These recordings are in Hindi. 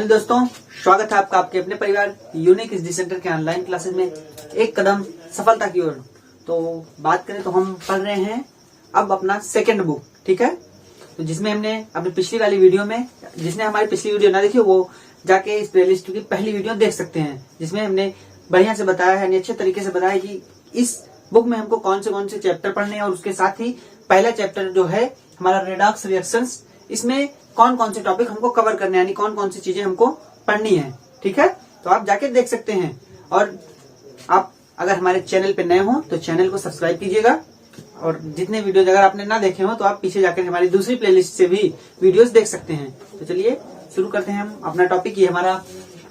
हेलो दोस्तों, स्वागत है आपका आपके अपने परिवार यूनिक स्टडी सेंटर के ऑनलाइन क्लासेस में एक कदम सफलता की ओर। तो बात करें तो हम पढ़ रहे हैं अब अपना सेकंड बुक, ठीक है। तो जिसमें हमने अपनी पिछली वाली वीडियो में, जिसने हमारी पिछली वीडियो ना देखी वो जाके इस प्लेलिस्ट की पहली वीडियो देख सकते हैं, जिसमें हमने बढ़िया से बताया है, अच्छे तरीके से बताया कि इस बुक में हमको कौन से चैप्टर पढ़ने हैं और उसके साथ ही पहला चैप्टर जो है हमारा रेडॉक्स रिएक्शंस, इसमें कौन कौन से टॉपिक हमको कवर करने हैं, यानी कौन कौन सी चीजें हमको पढ़नी है, ठीक है। तो आप जाके देख सकते हैं। और आप अगर हमारे चैनल पे नए हो तो चैनल को सब्सक्राइब कीजिएगा, और जितने वीडियोज अगर आपने ना देखे हो तो आप पीछे जाकर हमारी दूसरी प्लेलिस्ट से भी वीडियोस देख सकते हैं। तो चलिए शुरू करते हैं हम अपना टॉपिक। ये हमारा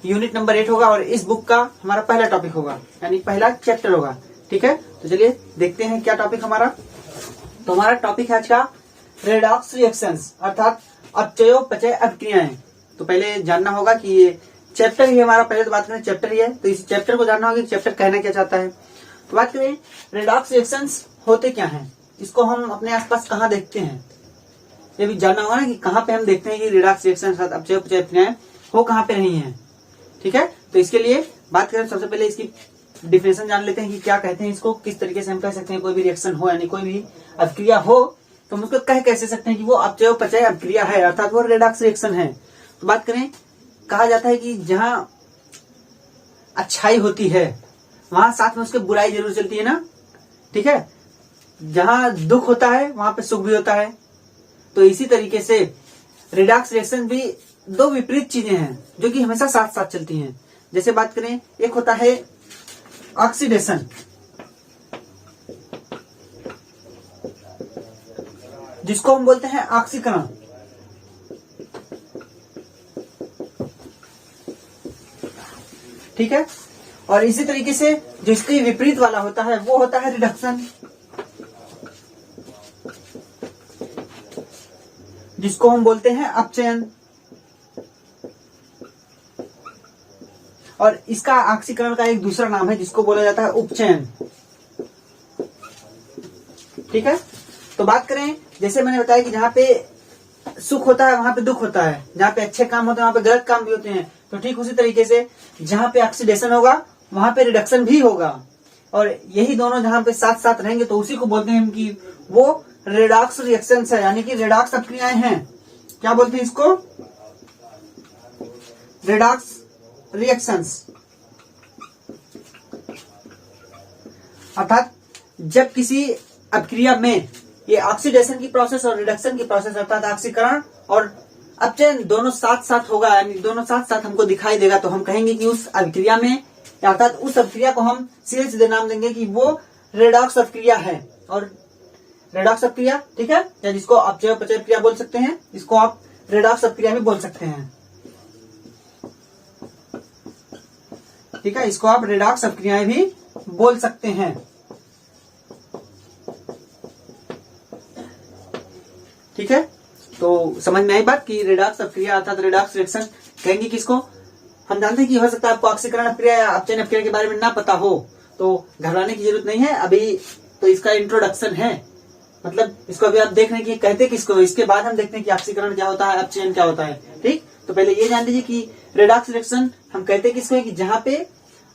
यूनिट नंबर 8 होगा और इस बुक का हमारा पहला टॉपिक होगा, यानी पहला चैप्टर होगा, ठीक है। तो चलिए देखते हैं क्या टॉपिक हमारा। तो हमारा टॉपिक है आज का रेडॉक्स रिएक्शंस, अर्थात अपचयोपचय अभिक्रियाएं। तो पहले जानना होगा कि ये चैप्टर ही हमारा, पहले तो बात करें चैप्टर ही है, तो इस चैप्टर को जानना होगा कि चैप्टर कहना क्या चाहता है। तो बात करें रेडॉक्स रिएक्शंस होते क्या हैं, इसको हम अपने आसपास कहाँ देखते हैं, ये भी जानना होगा ना कि कहाँ पे हम देखते हैं कि रेडॉक्स रिएक्शन अपचयोपचय अभिक्रियाएं हो कहाँ पे रही हैं, ठीक है। तो इसके लिए बात करें सबसे पहले इसकी डिफिनेशन जान लेते हैं कि क्या कहते हैं इसको, किस तरीके से हम कह सकते हैं कोई भी रिएक्शन हो, यानी कोई भी अभिक्रिया हो तो हम उसको कैसे सकते हैं कि वो अपचयोपचय अभिक्रिया है, अर्थात वो रेडॉक्स रिएक्शन है। तो बात करें, कहा जाता है कि जहां अच्छाई होती है वहां साथ में उसके बुराई जरूर चलती है ना, ठीक है। जहां दुख होता है वहां पे सुख भी होता है। तो इसी तरीके से रेडॉक्स रिएक्शन भी दो विपरीत चीजें हैं जो कि हमेशा साथ साथ चलती हैं। जैसे बात करें, एक होता है ऑक्सीडेशन, जिसको हम बोलते हैं ऑक्सीकरण, ठीक है। और इसी तरीके से जो इसके विपरीत वाला होता है वो होता है रिडक्शन, जिसको हम बोलते हैं अपचयन। और इसका ऑक्सीकरण का एक दूसरा नाम है जिसको बोला जाता है उपचयन, ठीक है। तो बात करें, जैसे मैंने बताया कि जहां पे सुख होता है वहां पे दुख होता है, जहां पे अच्छे काम होते हैं वहां पे गलत काम भी होते हैं। तो ठीक उसी तरीके से जहां पे ऑक्सीडेशन होगा वहां पे रिडक्शन भी होगा, और यही दोनों जहां पे साथ साथ रहेंगे तो उसी को बोलते हैं कि वो रेडॉक्स रिएक्शंस है, यानी कि रेडॉक्स अभिक्रियाएं हैं। क्या बोलते हैं इसको? Redox reactions. अर्थात जब किसी अभिक्रिया में ये ऑक्सीडेशन की प्रोसेस और रिडक्शन की प्रोसेस, अर्थात ऑक्सीकरण और अपचयन दोनों साथ साथ होगा, यानी दोनों साथ साथ हमको दिखाई देगा, तो हम कहेंगे कि उस अभिक्रिया में, अर्थात उस अभिक्रिया को हम सीधे सीधे नाम देंगे कि वो रेडॉक्स अभिक्रिया है। और रेडॉक्स अभिक्रिया, ठीक है, या जिसको अपचयोपचय अभिक्रिया बोल सकते हैं, इसको आप रेडॉक्स अभिक्रिया भी बोल सकते हैं, ठीक है। इसको आप रेडॉक्स अभिक्रियाएं भी बोल सकते हैं, ठीक है। तो समझ में आई बात कि रेडॉक्स अभिक्रिया अर्थात रेडॉक्स रिएक्शन कहेंगे किसको। हम जानते हैं कि हो सकता है आपको ऑक्सीकरण अभिक्रिया या अपचयन अभिक्रिया के बारे में ना पता हो, तो घबराने की जरूरत नहीं है, अभी तो इसका इंट्रोडक्शन है, मतलब इसको अभी आप देख रहे हैं कि कहते किसको, इसके बाद हम देखते हैं कि ऑक्सीकरण क्या होता है, अपचयन क्या होता है, ठीक। तो पहले ये जान लीजिए कि रेडॉक्स रिएक्शन हम कहते किसको है कि जहां पे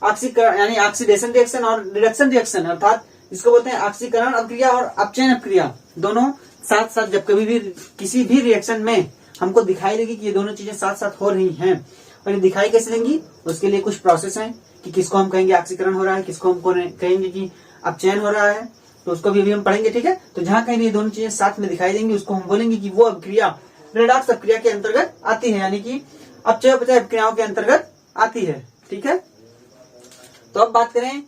ऑक्सीकरण यानी ऑक्सीडेशन रिएक्शन और रिडक्शन रिएक्शन, अर्थात इसको बोलते हैं ऑक्सीकरण अभिक्रिया और अपचयन अभिक्रिया, दोनों साथ साथ जब कभी भी किसी भी रिएक्शन में हमको दिखाई देगी कि ये दोनों चीजें साथ साथ हो रही हैं, और ये दिखाई कैसे देंगी, उसके लिए कुछ प्रोसेस हैं कि किसको हम कहेंगे ऑक्सीकरण हो रहा है, किसको हम कहेंगे कि अपचयन हो रहा है, तो उसको भी हम पढ़ेंगे, ठीक है। तो जहां कहीं भी ये दोनों चीजें साथ में दिखाई देंगी उसको हम बोलेंगे कि वो अभिक्रिया रेडॉक्स अभिक्रिया के अंतर्गत आती है, यानी कि अपचयोपचय अभिक्रियाओं के अंतर्गत आती है, ठीक है। तो अब बात करें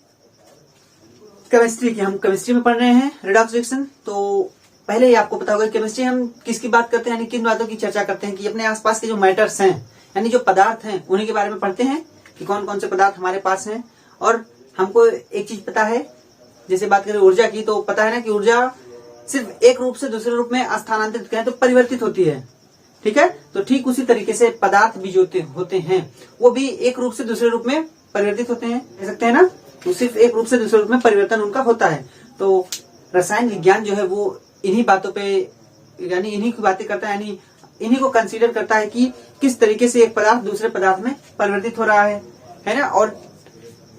केमिस्ट्री की, हम केमिस्ट्री में पढ़ रहे हैं रेडॉक्स रिएक्शन। तो पहले ही आपको पता होगा केमिस्ट्री हम किसकी बात करते हैं, यानी किन बातों की चर्चा करते हैं कि अपने आसपास के जो मैटर्स हैं, यानी जो पदार्थ हैं, उन्हीं के बारे में पढ़ते हैं कि कौन कौन से पदार्थ हमारे पास हैं। और हमको एक चीज पता है, जैसे बात करें ऊर्जा की, तो पता है ना कि ऊर्जा सिर्फ एक रूप से दूसरे रूप में स्थानांतरित करें तो परिवर्तित होती है, ठीक है। तो ठीक उसी तरीके से पदार्थ भी जो होते हैं वो भी एक रूप से दूसरे रूप में परिवर्तित होते हैं, कह सकते हैं ना, तो सिर्फ एक रूप से दूसरे रूप में परिवर्तन उनका होता है। तो रसायन विज्ञान जो है वो इन्हीं बातों पे, यानी इन्हीं की बातें करता है, यानी इन्हीं को कंसीडर करता है कि किस तरीके से एक पदार्थ दूसरे पदार्थ में परिवर्तित हो रहा है ना। और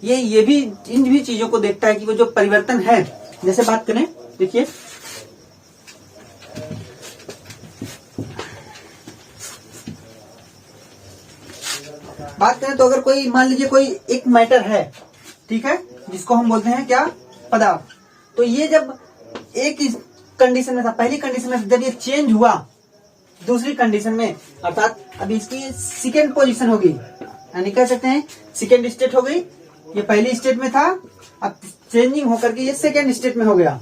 ये भी इन भी चीजों को देखता है कि वो जो परिवर्तन है, जैसे बात करें, देखिए बात करें तो अगर कोई मान लीजिए कोई एक मैटर है, ठीक है, जिसको हम बोलते हैं क्या, पदार्थ। तो ये जब एक कंडीशन में था, पहली कंडीशन में, जब ये चेंज हुआ दूसरी कंडीशन में, अर्थात अभी इसकी सेकेंड पोजीशन होगी, यानी कह सकते हैं सेकेंड स्टेट हो गई। ये पहली स्टेट में था, अब चेंजिंग होकर के ये सेकेंड स्टेट में हो गया,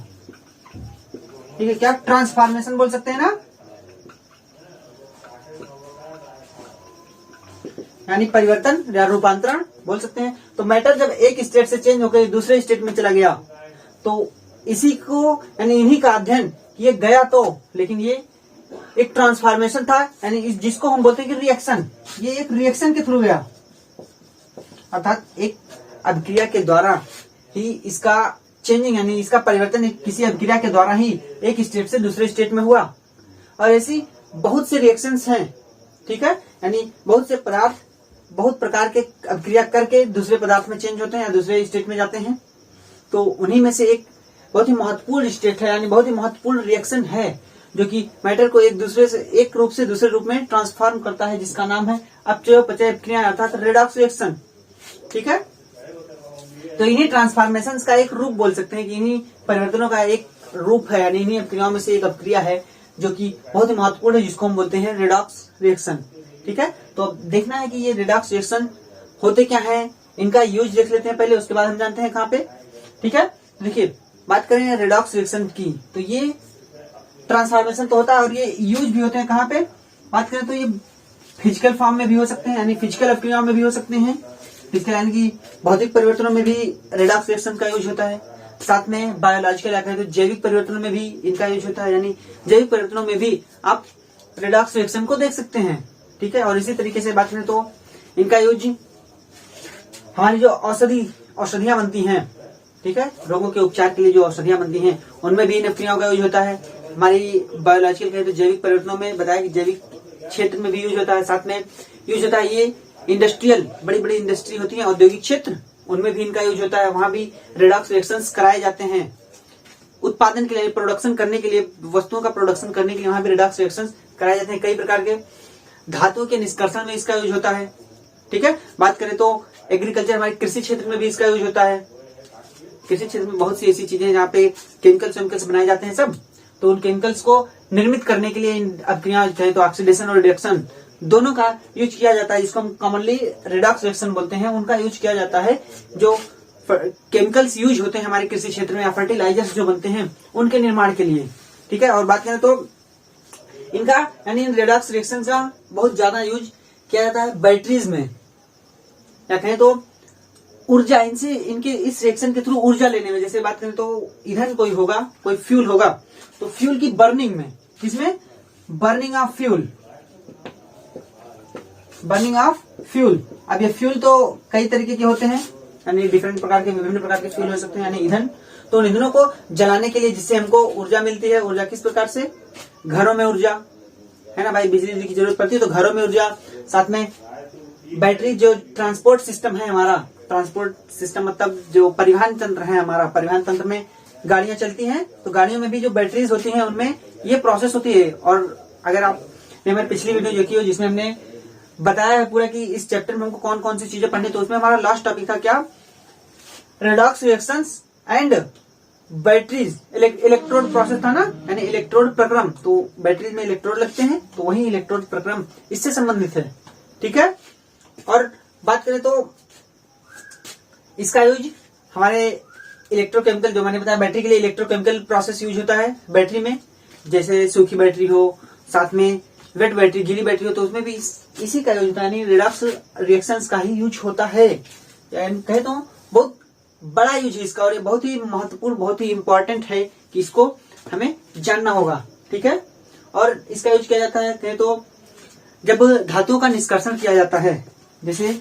ठीक है, क्या ट्रांसफॉर्मेशन बोल सकते हैं ना, यानी परिवर्तन या रूपांतरण बोल सकते हैं। तो मैटर जब एक स्टेट से चेंज होकर दूसरे स्टेट में चला गया, तो इसी को यानी इन्हीं का अध्ययन ये गया, तो लेकिन ये एक ट्रांसफॉर्मेशन था, यानी जिसको हम बोलते हैं कि रिएक्शन, ये एक रिएक्शन के थ्रू गया, अर्थात एक अभिक्रिया के द्वारा ही इसका चेंजिंग यानी इसका परिवर्तन किसी अभिक्रिया के द्वारा ही एक स्टेट से दूसरे स्टेट में हुआ। और ऐसी बहुत से रिएक्शंस हैं, ठीक है, यानी बहुत से पदार्थ बहुत प्रकार के अभिक्रिया करके दूसरे पदार्थ में चेंज होते हैं या दूसरे स्टेट में जाते हैं। तो उन्हीं में से एक बहुत ही महत्वपूर्ण स्टेट है, यानी बहुत ही महत्वपूर्ण रिएक्शन है, जो कि मैटर को एक रूप से दूसरे रूप में ट्रांसफॉर्म करता है, जिसका नाम है अपचय अभिक्रिया अर्थात रेडॉक्स रिएक्शन, ठीक है। तो इन्हीं ट्रांसफॉर्मेशन का एक रूप बोल सकते हैं कि इन्हीं परिवर्तनों का एक रूप है, यानी इन्हीं अभिक्रियाओं में से एक अभिक्रिया है जो कि बहुत ही महत्वपूर्ण है, जिसको हम बोलते हैं रेडॉक्स रिएक्शन, ठीक है। तो अब देखना है कि ये रेडॉक्स रिएक्शन होते क्या है, इनका यूज देख लेते हैं पहले, उसके बाद हम जानते हैं कहाँ पे, ठीक है। देखिए बात करें रेडॉक्स रिएक्शन की, तो ये ट्रांसफॉर्मेशन तो होता है और ये यूज भी होते हैं कहाँ पे, बात करें तो ये फिजिकल फॉर्म में भी हो सकते हैं, यानी फिजिकल अभिक्रियाओं में भी हो सकते हैं, फिजिकल यानी कि भौतिक परिवर्तनों में भी रेडॉक्स रिएक्शन का यूज होता है। साथ में बायोलॉजिकल या तो जैविक परिवर्तनों में भी इनका यूज होता है, यानी जैविक परिवर्तनों में भी आप रेडॉक्स रिएक्शन को देख सकते हैं, ठीक है। और इसी तरीके से बात करें तो इनका यूज हमारी जो औषधियां बनती हैं, ठीक है, रोगों के उपचार के लिए जो औषधियां बनती हैं, उनमें भी इन अभिक्रियाओं का यूज होता है। हमारी बायोलॉजिकल कहें तो जैविक परिवर्तनों में बताया कि जैविक क्षेत्र में भी यूज होता है। साथ में यूज होता है ये इंडस्ट्रियल, बड़ी बड़ी इंडस्ट्री होती है, औद्योगिक क्षेत्र, उनमें भी इनका यूज होता है, वहां भी रेडॉक्स रिएक्शंस कराए जाते हैं। उत्पादन के लिए, प्रोडक्शन करने के लिए, वस्तुओं का प्रोडक्शन करने के लिए वहां भी रेडॉक्स रिएक्शंस कराए जाते हैं। कई प्रकार के धातुओं के निष्कर्षण में इसका यूज होता है, ठीक है। बात करें तो एग्रीकल्चर, हमारे कृषि क्षेत्र में भी इसका यूज होता है। कृषि क्षेत्र में बहुत सी ऐसी चीजें हैं जहाँ पे केमिकल्स बनाए जाते हैं सब, तो उन केमिकल्स को निर्मित करने के लिए इन अभिक्रियाएं चाहे तो ऑक्सीडेशन और रिडक्शन दोनों का यूज किया जाता है, जिसको हम कॉमनली रेडॉक्स रिएक्शन बोलते हैं, उनका यूज किया जाता है। जो केमिकल्स यूज होते हैं हमारे कृषि क्षेत्र में या फर्टिलाइजर्स जो बनते हैं उनके निर्माण के लिए, ठीक है। और बात करें तो इनका यानी रेडॉक्स रिएक्शन का बहुत ज्यादा यूज किया जाता है बैटरीज में, या कहें तो ऊर्जा, इनसे इनके इस रिएक्शन के थ्रू ऊर्जा लेने में। जैसे बात करें तो ईंधन कोई होगा, कोई फ्यूल होगा, तो फ्यूल की बर्निंग में, किसमें, burning of fuel, burning of fuel. अब ये फ्यूल तो कई तरीके के होते हैं, यानी डिफरेंट प्रकार के, विभिन्न प्रकार के फ्यूल हो सकते हैं, यानी ईंधन। तो उन ईंधनों को जलाने के लिए जिससे हमको ऊर्जा मिलती है, ऊर्जा किस प्रकार से, घरों में ऊर्जा है ना भाई, बिजली की जरूरत पड़ती है तो घरों में ऊर्जा। साथ में बैटरी, जो ट्रांसपोर्ट सिस्टम है हमारा, ट्रांसपोर्ट सिस्टम मतलब जो परिवहन तंत्र है हमारा, परिवहन तंत्र में गाड़ियां चलती हैं, तो गाड़ियों में भी जो बैटरीज होती हैं उनमें ये प्रोसेस होती है। और अगर आपने हमारी पिछली वीडियो देखी हो जिसमें हमने बताया है पूरा कि इस चैप्टर में हमको कौन कौन सी चीजें पढ़नी, तो उसमें हमारा लास्ट टॉपिक था क्या, redox reactions and batteries, electrode process था ना, यानी इलेक्ट्रोड प्रक्रम। तो बैटरीज में इलेक्ट्रोड लगते हैं, तो वही इलेक्ट्रोड प्रक्रम इससे संबंधित है, ठीक है। और बात करें तो इसका यूज हमारे इलेक्ट्रोकेमिकल, जो मैंने बताया बैटरी के लिए इलेक्ट्रोकेमिकल प्रोसेस यूज होता है बैटरी में, जैसे सूखी बैटरी हो, साथ में वेट बैटरी, गीली बैटरी हो, तो उसमें भी इसी का यूज होता है, यानी रेडॉक्स रिएक्शंस का ही यूज होता है। कहे तो बहुत बड़ा यूज है इसका, और ये बहुत ही महत्वपूर्ण, बहुत ही इंपॉर्टेंट है कि इसको हमें जानना होगा, ठीक है। और इसका यूज किया जाता है कहे तो जब धातुओं का निष्कर्षण किया जाता है, जैसे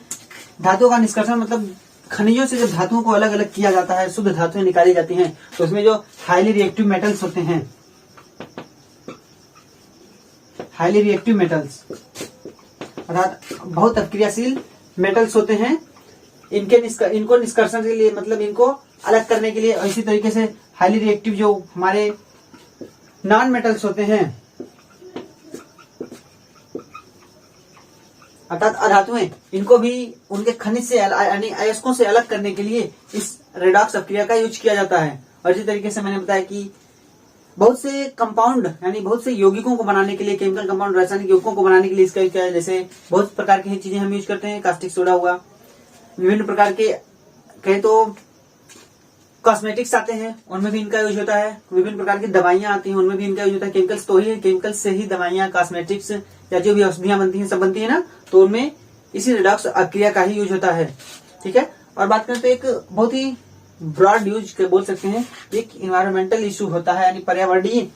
धातुओं का निष्कर्षण मतलब खनिजों से जब धातुओं को अलग अलग किया जाता है, शुद्ध धातुएं निकाली जाती हैं, तो उसमें जो हाईली रिएक्टिव मेटल्स होते हैं, हाईली रिएक्टिव मेटल्स, अर्थात बहुत अपक्रियाशील मेटल्स होते हैं। इनको निष्कर्षण के लिए, मतलब इनको अलग करने के लिए, इसी तरीके से हाईली रिएक्टिव जो हमारे नॉन मेटल्स होते हैं, अर्थात अधातुएं, इनको भी उनके खनिज से यानी अयस्कों से अलग करने के लिए इस रेडॉक्स अपक्रिया का यूज किया जाता है। और इसी तरीके से मैंने बताया कि बहुत से कंपाउंड यानी बहुत से यौगिकों को बनाने के लिए, केमिकल कंपाउंड रासायनिक यौगिकों को बनाने के लिए इसका यूज किया है। जैसे बहुत प्रकार की चीजें हम यूज करते हैं, कास्टिक सोडा हुआ, विभिन्न प्रकार के कहे तो कॉस्मेटिक्स आते हैं, उनमें भी इनका यूज होता है। विभिन्न प्रकार की दवाइयां आती हैं, उनमें भी इनका यूज होता है। केमिकल्स तो ही, केमिकल्स से ही दवाइयां, कॉस्मेटिक्स या जो भी औषधियां बनती हैं सब बनती है ना, तो उनमें इसी रेडॉक्स अपक्रिया का ही यूज होता है। ठीक है। और बात करें तो एक बहुत ही ब्रॉड यूज बोल सकते हैं, एक इन्वायरमेंटल इशू होता है, यानी पर्यावरणीय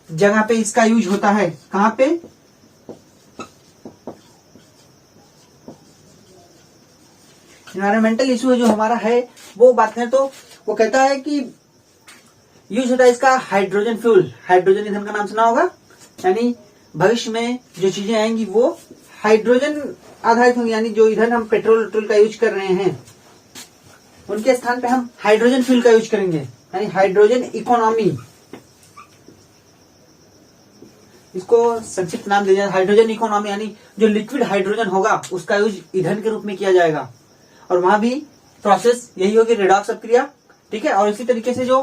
जगह पे इसका यूज होता है। कहाँ पे? इन्वायरमेंटल इशू जो हमारा है वो बात करें तो वो कहता है कि यूज होता है इसका हाइड्रोजन फ्यूल। हाइड्रोजन ईंधन का नाम सुना होगा, यानी भविष्य में जो चीजें आएंगी वो हाइड्रोजन आधारित होंगी, यानी जो ईंधन हम पेट्रोल का यूज कर रहे हैं उनके स्थान पे हम हाइड्रोजन फ्यूल का यूज करेंगे, यानी हाइड्रोजन इकोनॉमी, इसको संक्षिप्त नाम दिया जाए हाइड्रोजन इकोनॉमी। यानी जो लिक्विड हाइड्रोजन होगा उसका यूज ईंधन के रूप में किया जाएगा, और वहां भी प्रोसेस यही होगी, रेडॉक्स अपक्रिया। ठीक है। और इसी तरीके से जो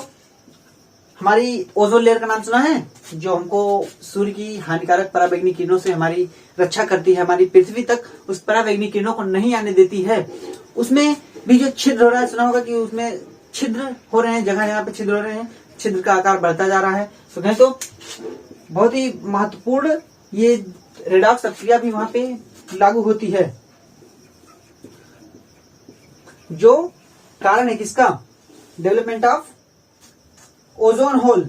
हमारी ओजोन लेयर का नाम सुना है, जो हमको सूर्य की हानिकारक पराबैंगनी किरणों से हमारी रक्षा करती है, हमारी पृथ्वी तक उस पराबैंगनी किरणों को नहीं आने देती है, उसमें भी जो छिद्र हो रहा है, सुना होगा कि उसमें छिद्र हो रहे हैं, जगह जगह पे छिद्र हो रहे हैं, छिद्र का आकार बढ़ता जा रहा है। तो कहें तो बहुत ही महत्वपूर्ण ये रेडॉक्स अपक्रिया भी वहां पे लागू होती है। जो कारण है किसका? डेवलपमेंट ऑफ ओजोन होल,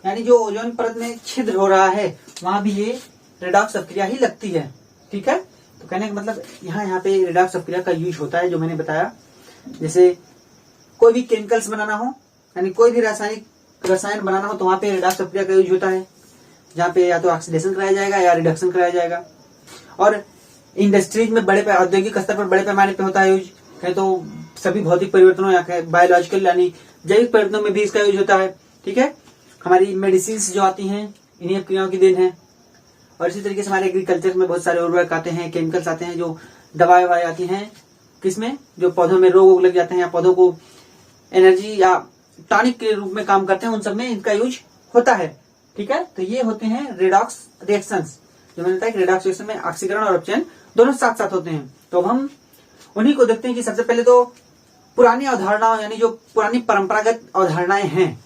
यानी जो ओजोन परत में छिद्र हो रहा है वहां भी ये रेडॉक्स अपक्रिया ही लगती है। ठीक है। तो कहने का मतलब यहाँ पे रेडॉक्स अपक्रिया का यूज होता है, जो मैंने बताया। जैसे कोई भी केमिकल्स बनाना हो, यानी कोई भी रसायन बनाना हो, तो वहां पे रेडॉक्स अपक्रिया का यूज होता है, जहाँ पे या तो ऑक्सीडेशन कराया जाएगा या रिडक्शन कराया जाएगा। और इंडस्ट्रीज में बड़े औद्योगिक स्तर पर बड़े पैमाने पे होता है यूज। कहें तो सभी भौतिक परिवर्तनों या बायोलॉजिकल यानी जैविक परिवर्तनों में भी इसका यूज होता है। ठीक है। हमारी मेडिसिन जो आती हैं इन्हीं अपक्रियाओं की देन है। और इसी तरीके से हमारे एग्रीकल्चर में बहुत सारे उर्वरक आते हैं, केमिकल्स आते हैं, जो दवाएं आती हैं, किसमें? जो पौधों में रोग लग जाते हैं या पौधों को एनर्जी या टॉनिक के रूप में काम करते हैं, उन सब में इनका यूज होता है। ठीक है। तो ये होते हैं रेडॉक्स रिएक्शंस, जो मैंने बताया कि रेडॉक्स रिएक्शन में ऑक्सीकरण और अपचयन दोनों साथ साथ होते हैं। तो अब हम उन्हीं को देखते हैं कि सबसे पहले तो पुरानी अवधारणाओं, यानी जो पुरानी परंपरागत अवधारणाएं हैं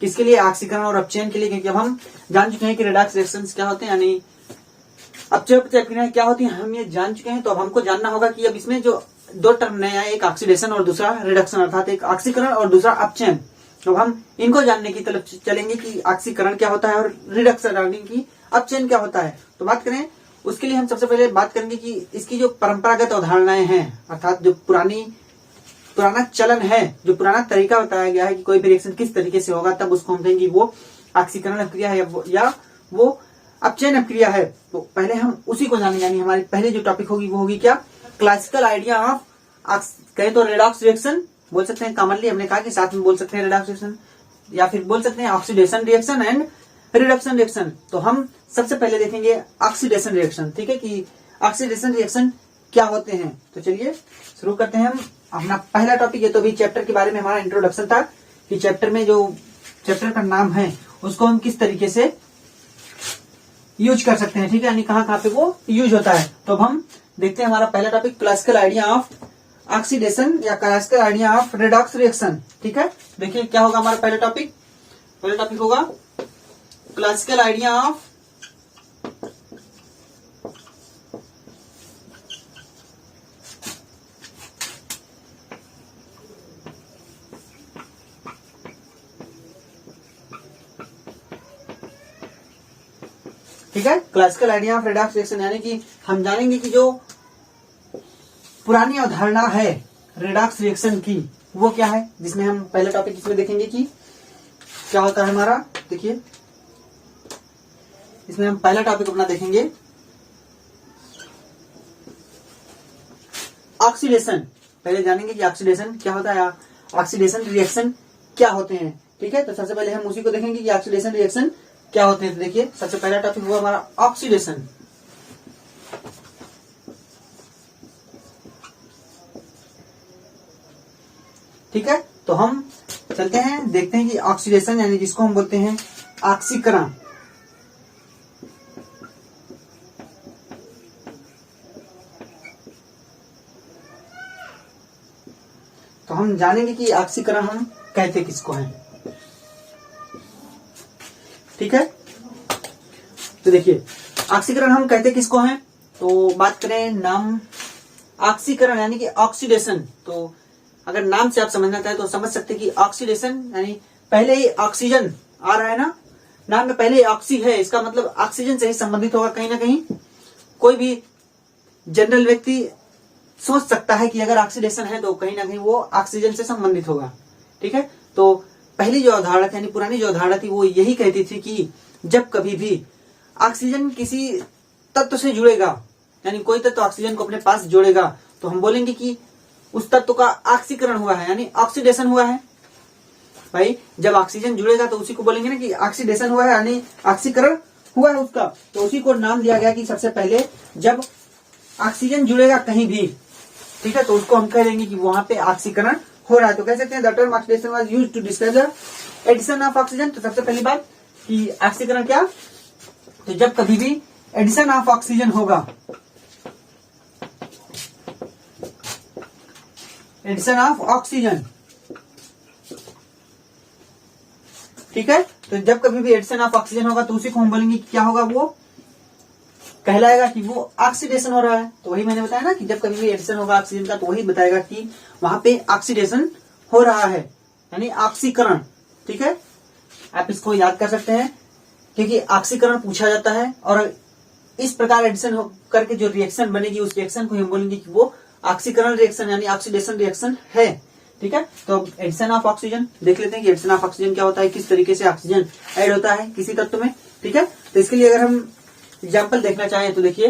किसके लिए? ऑक्सीकरण और अपचयन के लिए। क्योंकि अब हम जान चुके हैं कि रेडॉक्स रिएक्शंस क्या होते हैं, यानी अपचय प्रतिक्रियाएं क्या होती हैं, हम ये जान चुके हैं। तो अब हमको जानना होगा कि अब इसमें जो दो टर्म नया है, एक ऑक्सीडेशन और दूसरा रिडक्शन, अर्थात एक ऑक्सीकरण और दूसरा अपचयन। तो हम इनको जानने की तरफ चलेंगे कि ऑक्सीकरण क्या होता है और रिडक्शन यानी कि अपचयन क्या होता है। तो बात करें उसके लिए हम सबसे पहले बात करेंगे कि इसकी जो परंपरागत अवधारणाएं हैं, अर्थात जो पुराना चलन है, जो पुराना तरीका बताया गया है कि कोई भी रिएक्शन किस तरीके से होगा, तब उसको हम कहेंगे वो ऑक्सीकरण अपक्रिया है या वो अपचयन अपक्रिया है। तो पहले हम उसी को जानेंगे, यानी हमारी पहले जो टॉपिक होगी वो होगी क्या? क्लासिकल आइडिया ऑफ कहें तो रेडॉक्स रिएक्शन बोल सकते हैं। कॉमनली हमने कहा कि साथ में बोल सकते हैं रेडॉक्स रिएक्शन, या फिर बोल सकते हैं oxidation reaction and reduction reaction. तो हम सबसे पहले देखेंगे ऑक्सीडेशन रिएक्शन। ठीक है, कि ऑक्सीडेशन रिएक्शन क्या होते हैं। तो चलिए शुरू करते हैं हम अपना पहला टॉपिक। ये तो भी चैप्टर के बारे में हमारा इंट्रोडक्शन था कि चैप्टर में जो चैप्टर का नाम है उसको हम किस तरीके से यूज कर सकते हैं। ठीक है, यानी कहाँ कहाँ पे वो यूज होता है। तो अब हम देखते हैं हमारा पहला topic classical idea of oxidation या classical idea of redox reaction. ठीक है, देखिए क्या होगा हमारा पहला टॉपिक होगा क्लासिकल आइडिया ऑफ ठीक है, classical idea of redox reaction, यानी कि हम जानेंगे कि जो पुरानी अवधारणा है रेडॉक्स रिएक्शन की वो क्या है, जिसमें हम पहले टॉपिक इसमें देखेंगे कि क्या होता है हमारा। देखिए इसमें हम पहला टॉपिक अपना देखेंगे ऑक्सीडेशन। पहले जानेंगे कि ऑक्सीडेशन क्या होता है, ऑक्सीडेशन रिएक्शन क्या होते हैं। ठीक है, तो सबसे पहले हम उसी को देखेंगे कि ऑक्सीडेशन रिएक्शन क्या होते हैं। तो देखिए सबसे पहला टॉपिक हुआ हमारा ऑक्सीडेशन। ठीक है, तो हम चलते हैं देखते हैं कि ऑक्सीडेशन यानी जिसको हम बोलते हैं ऑक्सीकरण। तो हम जानेंगे कि ऑक्सीकरण हम कहते किसको हैं। ठीक है, तो देखिए ऑक्सीकरण हम कहते किसको हैं। तो बात करें नाम ऑक्सीकरण यानी कि ऑक्सीडेशन। तो अगर नाम से आप समझना चाहे तो समझ सकते हैं कि ऑक्सीडेशन यानी पहले ही ऑक्सीजन आ रहा है ना, नाम में पहले ऑक्सी है, इसका मतलब ऑक्सीजन से ही संबंधित होगा कहीं ना कहीं। कोई भी जनरल व्यक्ति सोच सकता है कि अगर ऑक्सीडेशन है तो कहीं ना कहीं वो ऑक्सीजन से संबंधित होगा। ठीक है, तो पहली जो अवधारणा थी यानी पुरानी जो अवधारणा थी वो यही कहती थी कि जब कभी भी ऑक्सीजन किसी तत्व से जुड़ेगा यानी कोई तत्व ऑक्सीजन को अपने पास जोड़ेगा तो हम बोलेंगे कि उस तत्व का ऑक्सीकरण हुआ है यानी ऑक्सीडेशन हुआ है। भाई जब ऑक्सीजन जुड़ेगा तो उसी को बोलेंगे ना कि ऑक्सीडेशन हुआ है यानी ऑक्सीकरण हुआ है उसका। तो उसी को नाम दिया गया कि सबसे पहले जब ऑक्सीजन जुड़ेगा कहीं भी, ठीक है, तो उसको हम कह देंगे कि वहां पे ऑक्सीकरण हो रहा है। तो कह सकते हैं the term oxidation was used to describe the addition of oxygen. तो सबसे पहली बात कि ऑक्सीकरण क्या, तो जब कभी भी एडिशन ऑफ ऑक्सीजन होगा, एडिशन ऑफ ऑक्सीजन, ठीक है, तो जब कभी भी एडिशन ऑफ ऑक्सीजन होगा तो उसी को हम बोलेंगे कि क्या होगा, वो कहलाएगा कि वो ऑक्सीडेशन हो रहा है। तो वही मैंने बताया ना कि जब कभी भी एडिशन होगा ऑक्सीजन का तो वही बताएगा कि वहां पे ऑक्सीडेशन हो रहा है यानी ऑक्सीकरण। ठीक है, आप इसको याद कर सकते हैं क्योंकि ऑक्सीकरण पूछा जाता है और इस प्रकार एडिशन करके जो रिएक्शन बनेगी उस रिएक्शन को हम बोलेंगे कि वो ऑक्सीकरण रिएक्शन यानी ऑक्सीडेशन रिएक्शन है। ठीक है, तो एडिशन ऑफ ऑक्सीजन देख लेते हैं कि एडिशन ऑफ ऑक्सीजन क्या होता है, किस तरीके से ऑक्सीजन ऐड होता है किसी तत्व में। ठीक है, तो इसके लिए अगर हम एग्जाम्पल देखना चाहें तो देखिए,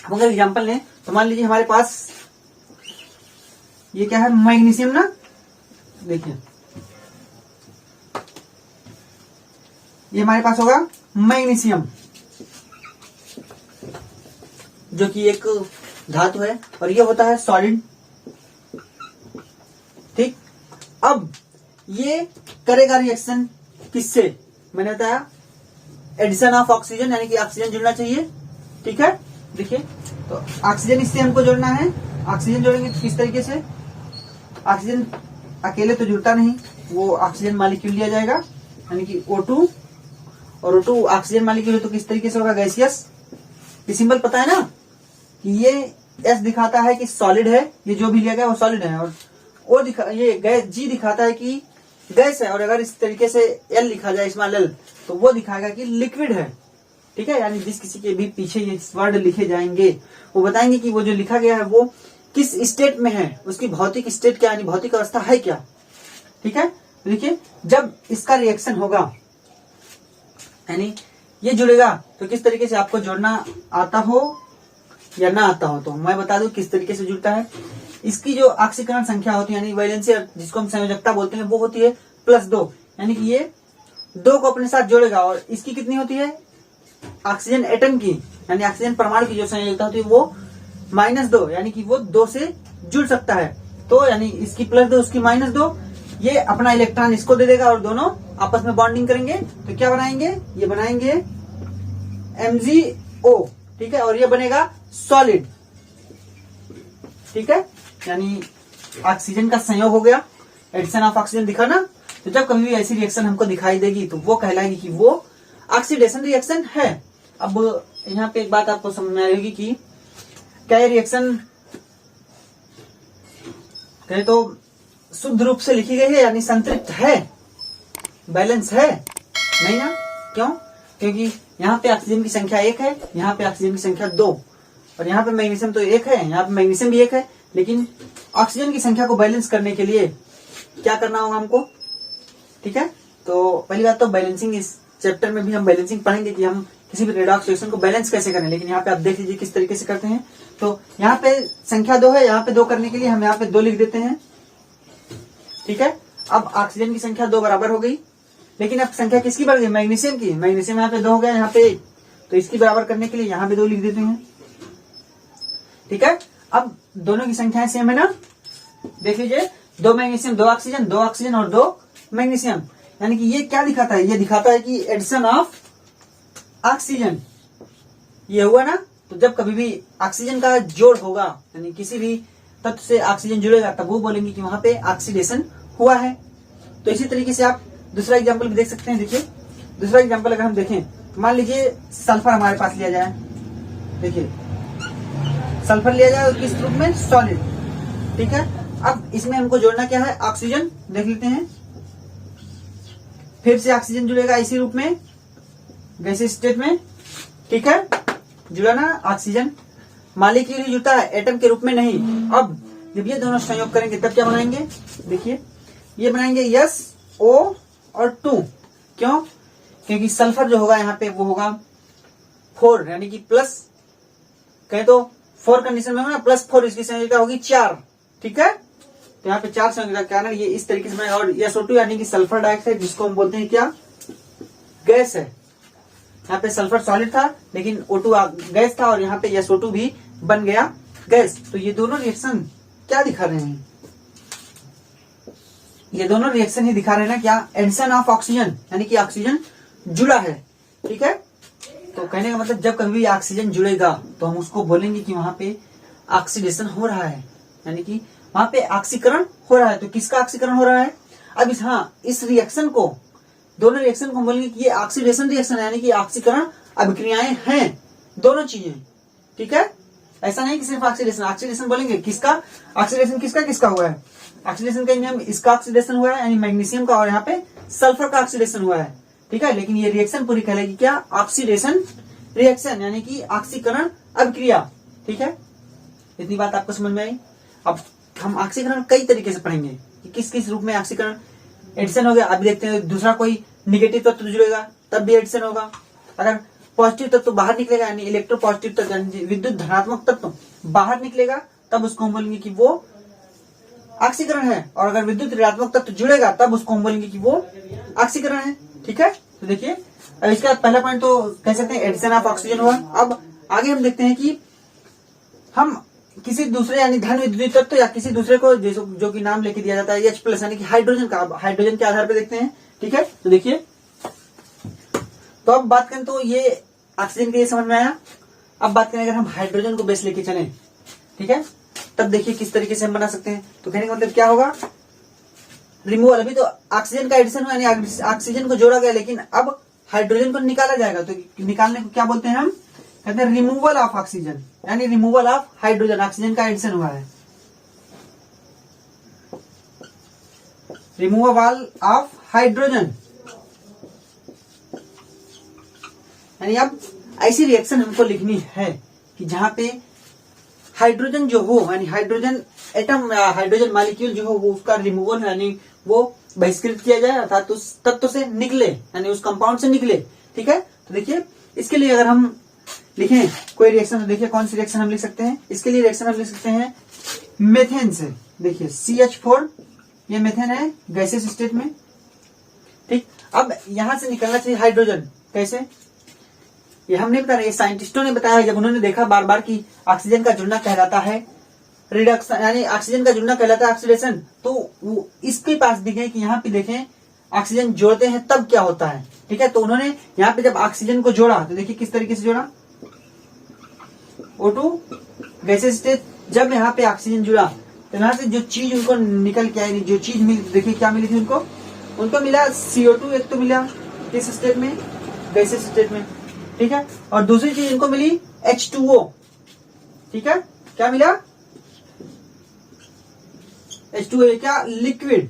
अगर एग्जाम्पल लें तो मान लीजिए हमारे पास ये क्या है, मैग्नीशियम ना। देखिए ये हमारे पास होगा मैग्नीशियम जो कि एक धातु है और ये होता है सॉलिड। ठीक, अब ये करेगा रिएक्शन किससे, मैंने बताया एडिशन ऑफ ऑक्सीजन यानी कि ऑक्सीजन जुड़ना चाहिए। ठीक है, देखिए तो ऑक्सीजन इससे हमको जोड़ना है, ऑक्सीजन जोड़ेंगे तो किस तरीके से, ऑक्सीजन अकेले तो जुड़ता नहीं, वो ऑक्सीजन मॉलिक्यूल लिया जाएगा यानी कि O2 और O2 ऑक्सीजन मॉलिक्यूल तो किस तरीके से होगा, गैसियस। ये सिंबल पता है ना कि ये S दिखाता है कि सॉलिड है, ये जो भी लिया गया वो सॉलिड है, और ये G दिखाता है कि गैस है, और अगर इस तरीके से L लिखा जाए स्मॉल l तो वो दिखाएगा कि लिक्विड है। ठीक है, यानी जिस किसी के भी पीछे ये वर्ड लिखे जाएंगे वो बताएंगे कि वो जो लिखा गया है वो किस स्टेट में है, उसकी भौतिक स्टेट क्या यानी भौतिक अवस्था है क्या। ठीक है, देखिए जब इसका रिएक्शन होगा यानी ये जुड़ेगा तो किस तरीके से आपको जोड़ना आता हो या ना आता हो तो मैं बता दूं किस तरीके से जुड़ता है। इसकी जो ऑक्सीकरण संख्या होती है यानी वैलेंसी जिसको हम संयोजकता बोलते हैं वो होती है +2 यानी कि ये 2 को अपने साथ जोड़ेगा, और इसकी कितनी होती है, ऑक्सीजन एटम की यानी ऑक्सीजन परमाणु की जो संयोजकता होती है वो -2 यानी कि वो 2 से जुड़ सकता है। तो यानी इसकी +2 उसकी -2, ये अपना इलेक्ट्रॉन इसको दे देगा और दोनों आपस में बॉन्डिंग करेंगे तो क्या बनाएंगे, ये बनाएंगे MgO। ठीक है, और ये बनेगा सॉलिड। ठीक है, यानी ऑक्सीजन का संयोग हो गया, एडिशन ऑफ ऑक्सीजन दिखा ना। तो जब कभी भी ऐसी रिएक्शन हमको दिखाई देगी तो वो कहलाएगी कि वो ऑक्सीडेशन रिएक्शन है। अब यहाँ पे एक बात आपको समझ में आएगी कि क्या ये रिएक्शन कहे तो शुद्ध रूप से लिखी गई है यानी संतृप्त है, बैलेंस है, नहीं ना। क्यों, क्योंकि यहाँ पे ऑक्सीजन की संख्या 1 है, यहाँ पे ऑक्सीजन की संख्या 2, और यहाँ पे मैग्नीशियम तो 1 है, यहाँ पे मैग्नीशियम भी 1 है, लेकिन ऑक्सीजन की संख्या को बैलेंस करने के लिए क्या करना होगा हमको। ठीक है, तो पहली बात तो बैलेंसिंग इज चैप्टर में भी हम बैलेंसिंग पढ़ेंगे कि हम किसी भी रेडॉक्स रिएक्शन को बैलेंस कैसे करें, लेकिन यहाँ पे आप देख लीजिए किस तरीके से करते हैं। तो यहाँ पे संख्या 2 है, यहाँ पे 2 करने के लिए हम यहाँ पे 2 लिख देते हैं, ठीक है। अब ऑक्सीजन की संख्या 2 बराबर हो गई, लेकिन अब संख्या किसकी बढ़ गई, मैग्नीशियम की। मैग्नीशियम यहाँ पे 2 हो गया, यहाँ पे 1, तो इसकी बराबर करने के लिए यहाँ पे 2 लिख देते हैं, ठीक है। अब दोनों की संख्याएं सेम है ना, देख लीजिए 2 मैग्नीशियम 2 ऑक्सीजन, 2 ऑक्सीजन और 2 मैग्नीशियम, यानी कि ये क्या दिखाता है, ये दिखाता है कि एडिशन ऑफ ऑक्सीजन ये हुआ ना। तो जब कभी भी ऑक्सीजन का जोड़ होगा, यानी किसी भी तत्व से ऑक्सीजन जुड़ेगा, तब वो बोलेंगे कि वहां पे ऑक्सीडेशन हुआ है। तो इसी तरीके से आप दूसरा एग्जाम्पल भी देख सकते हैं। देखिए दूसरा एग्जाम्पल अगर हम देखें, मान लीजिए सल्फर हमारे पास लिया जाए, देखिए सल्फर लिया जाए किस रूप में, सॉलिड, ठीक है। अब इसमें हमको जोड़ना क्या है, ऑक्सीजन, देख लेते हैं। फिर से ऑक्सीजन जुड़ेगा इसी रूप में, गैसीय स्टेट में, ठीक है, जुड़ा ना ऑक्सीजन। मॉलिक्यूल जुड़ता है, एटम के रूप में नहीं। अब जब ये दोनों संयोग करेंगे तब क्या बनाएंगे, देखिए ये बनाएंगे SO और 2, क्यों, क्योंकि सल्फर जो होगा यहाँ पे वो होगा 4, यानी कि प्लस, कहे तो 4 कंडीशन में होगा ना, +4, इसकी संयोजकता होगी 4, ठीक है। तो यहाँ पे 4 संयोजकता के कारण ये इस तरीके से बनेगा। और SO2 यानी कि सल्फर डाइऑक्साइड, जिसको हम बोलते हैं क्या, गैस है। यहाँ पे सल्फर सॉलिड था, लेकिन O2 गैस था, और यहाँ पे SO2 भी बन गया गैस। तो ये दोनों रिएक्शन क्या दिखा रहे हैं, ये दोनों रिएक्शन ही दिखा रहे हैं ना क्या, एडिशन ऑफ ऑक्सीजन, यानी कि ऑक्सीजन जुड़ा है, ठीक है। तो कहने का मतलब जब कभी भी ऑक्सीजन जुड़ेगा तो हम उसको बोलेंगे कि वहां पे ऑक्सीडेशन हो रहा है, यानी कि वहां पे ऑक्सीकरण हो रहा है। तो किसका ऑक्सीकरण हो रहा है, अब इस रिएक्शन को, दोनों रिएक्शन को हम बोलेंगे कि ये ऑक्सीडेशन रिएक्शन है, यानी कि ऑक्सीकरण अभिक्रियाएं हैं, दोनों चीजें, ठीक है। ऐसा नहीं कि सिर्फ ऑक्सीडेशन, ऑक्सीडेशन बोलेंगे किसका, ऑक्सीडेशन किसका किसका हुआ है, ऑक्सीडेशन कहेंगे हम इसका ऑक्सीडेशन हुआ है, यानी मैग्नीशियम का, और यहाँ पे सल्फर का ऑक्सीडेशन हुआ है, ठीक है। लेकिन ये रिएक्शन पूरी कहलाएगी क्या, ऑक्सीडेशन रिएक्शन, यानी कि ऑक्सीकरण अभिक्रिया, ठीक है। इतनी बात आपको समझ में आई। अब हम ऑक्सीकरण कई तरीके से पढ़ेंगे कि किस किस रूप में ऑक्सीकरण, एडिशन हो गया। अभी देखते हैं दूसरा कोई निगेटिव तत्व जुड़ेगा तब भी एडिशन होगा। अगर पॉजिटिव तत्व बाहर निकलेगा, यानी इलेक्ट्रो पॉजिटिव तत्व, यानी विद्युत धनात्मक तत्व बाहर निकलेगा, तब उसको हम बोलेंगे कि वो ऑक्सीकरण है। और अगर विद्युत ऋणात्मक तत्व जुड़ेगा तब उसको हम बोलेंगे कि वो ऑक्सीकरण है, ठीक है। तो देखिए अब इसका पहला पॉइंट तो कह सकते हैं एडिशन ऑफ ऑक्सीजन हुआ। अब आगे हम देखते हैं कि हम किसी दूसरे यानी धन विद्युत तत्व या किसी दूसरे को जो कि नाम लेके दिया जाता है H+ यानी कि हाइड्रोजन का, हाइड्रोजन के आधार पर देखते हैं, ठीक है। तो देखिए, तो अब बात करें तो ये ऑक्सीजन के लिए समझ में आया। अब बात करें अगर हम हाइड्रोजन को बेस लेके चलें, ठीक है, तब देखिए किस तरीके से हम बना सकते हैं। तो कहने का मतलब क्या होगा, रिमूवल, अभी तो ऑक्सीजन का एडिशन हुआ, यानी ऑक्सीजन को जोड़ा गया, लेकिन अब हाइड्रोजन को निकाला जाएगा। तो निकालने को क्या बोलते हैं हम, कहते हैं रिमूवल ऑफ ऑक्सीजन, यानी रिमूवल ऑफ हाइड्रोजन, ऑक्सीजन का एडिशन हुआ है, रिमूवल ऑफ हाइड्रोजन। यानी अब ऐसी रिएक्शन हमको लिखनी है कि जहां पे हाइड्रोजन जो हो, यानी हाइड्रोजन एटम, हाइड्रोजन मॉलिक्यूल जो हो वो उसका रिमूवल, यानी वो बहिष्कृत किया जाए, अर्थात उस तत्व से निकले, यानी उस कंपाउंड से निकले, ठीक है। तो देखिए इसके लिए अगर हम लिखें कोई रिएक्शन, तो देखिए कौन सी रिएक्शन हम लिख सकते हैं। इसके लिए रिएक्शन हम लिख सकते हैं मेथेन से। देखिए CH4, ये मेथेन है गैसियस स्टेट में, ठीक। अब यहां से निकलना चाहिए हाइड्रोजन, कैसे, ये हम नहीं बता रहे, साइंटिस्टों ने बताया है। जब उन्होंने देखा बार बार कि ऑक्सीजन का जुड़ना कहलाता है रिडक्शन, यानी ऑक्सीजन का जुड़ना कहलाता है ऑक्सीडेशन, तो वो इसके पास भी गए कि यहाँ पे देखें ऑक्सीजन जोड़ते हैं तब क्या होता है, ठीक है। तो उन्होंने यहाँ पे जब ऑक्सीजन को जोड़ा तो देखिए किस तरीके से जोड़ा, O2 गैसियस स्टेट, जब यहाँ पे ऑक्सीजन जुड़ा तो यहाँ से जो चीज उनको निकल के आई, जो चीज मिली, देखिए क्या मिली थी उनको मिला CO2, एक तो मिला किस स्टेट में, गैसियस स्टेट में, ठीक है। और दूसरी चीज इनको मिली H2O, ठीक है। क्या मिला, H2O, क्या, लिक्विड,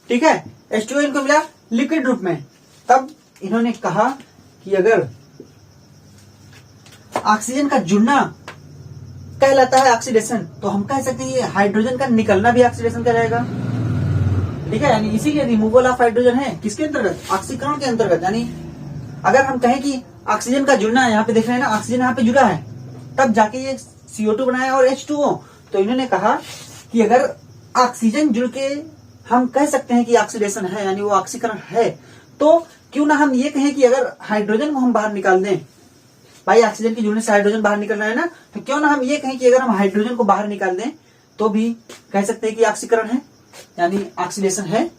ठीक है। H2O इनको मिला लिक्विड रूप में। तब इन्होंने कहा कि अगर ऑक्सीजन का जुड़ना कहलाता है ऑक्सीडेशन, तो हम कह सकते हैं ये हाइड्रोजन का निकलना भी ऑक्सीडेशन कहलाएगा, ठीक है। यानी इसीलिए रिमूवल ऑफ हाइड्रोजन है किसके अंतर्गत, ऑक्सीकरण के अंतर्गत, यानी अगर हम कहें कि ऑक्सीजन का जुड़ना, यहाँ पे देख रहे हैं ना ऑक्सीजन यहाँ पे जुड़ा है, तब जाके ये CO2 बनाया और H2O। तो इन्होंने कहा कि अगर ऑक्सीजन जुड़ के हम कह सकते हैं कि ऑक्सीडेशन है, यानी वो ऑक्सीकरण है, तो क्यों ना हम ये कहें कि अगर हाइड्रोजन को हम बाहर निकाल दें, भाई ऑक्सीजन के जुड़ने से हाइड्रोजन बाहर निकल रहा है ना, तो क्यों ना हम ये कहें कि अगर हम हाइड्रोजन को बाहर निकाल दें तो भी कह सकते हैं कि ऑक्सीकरण है, यानी ऑक्सीडेशन है।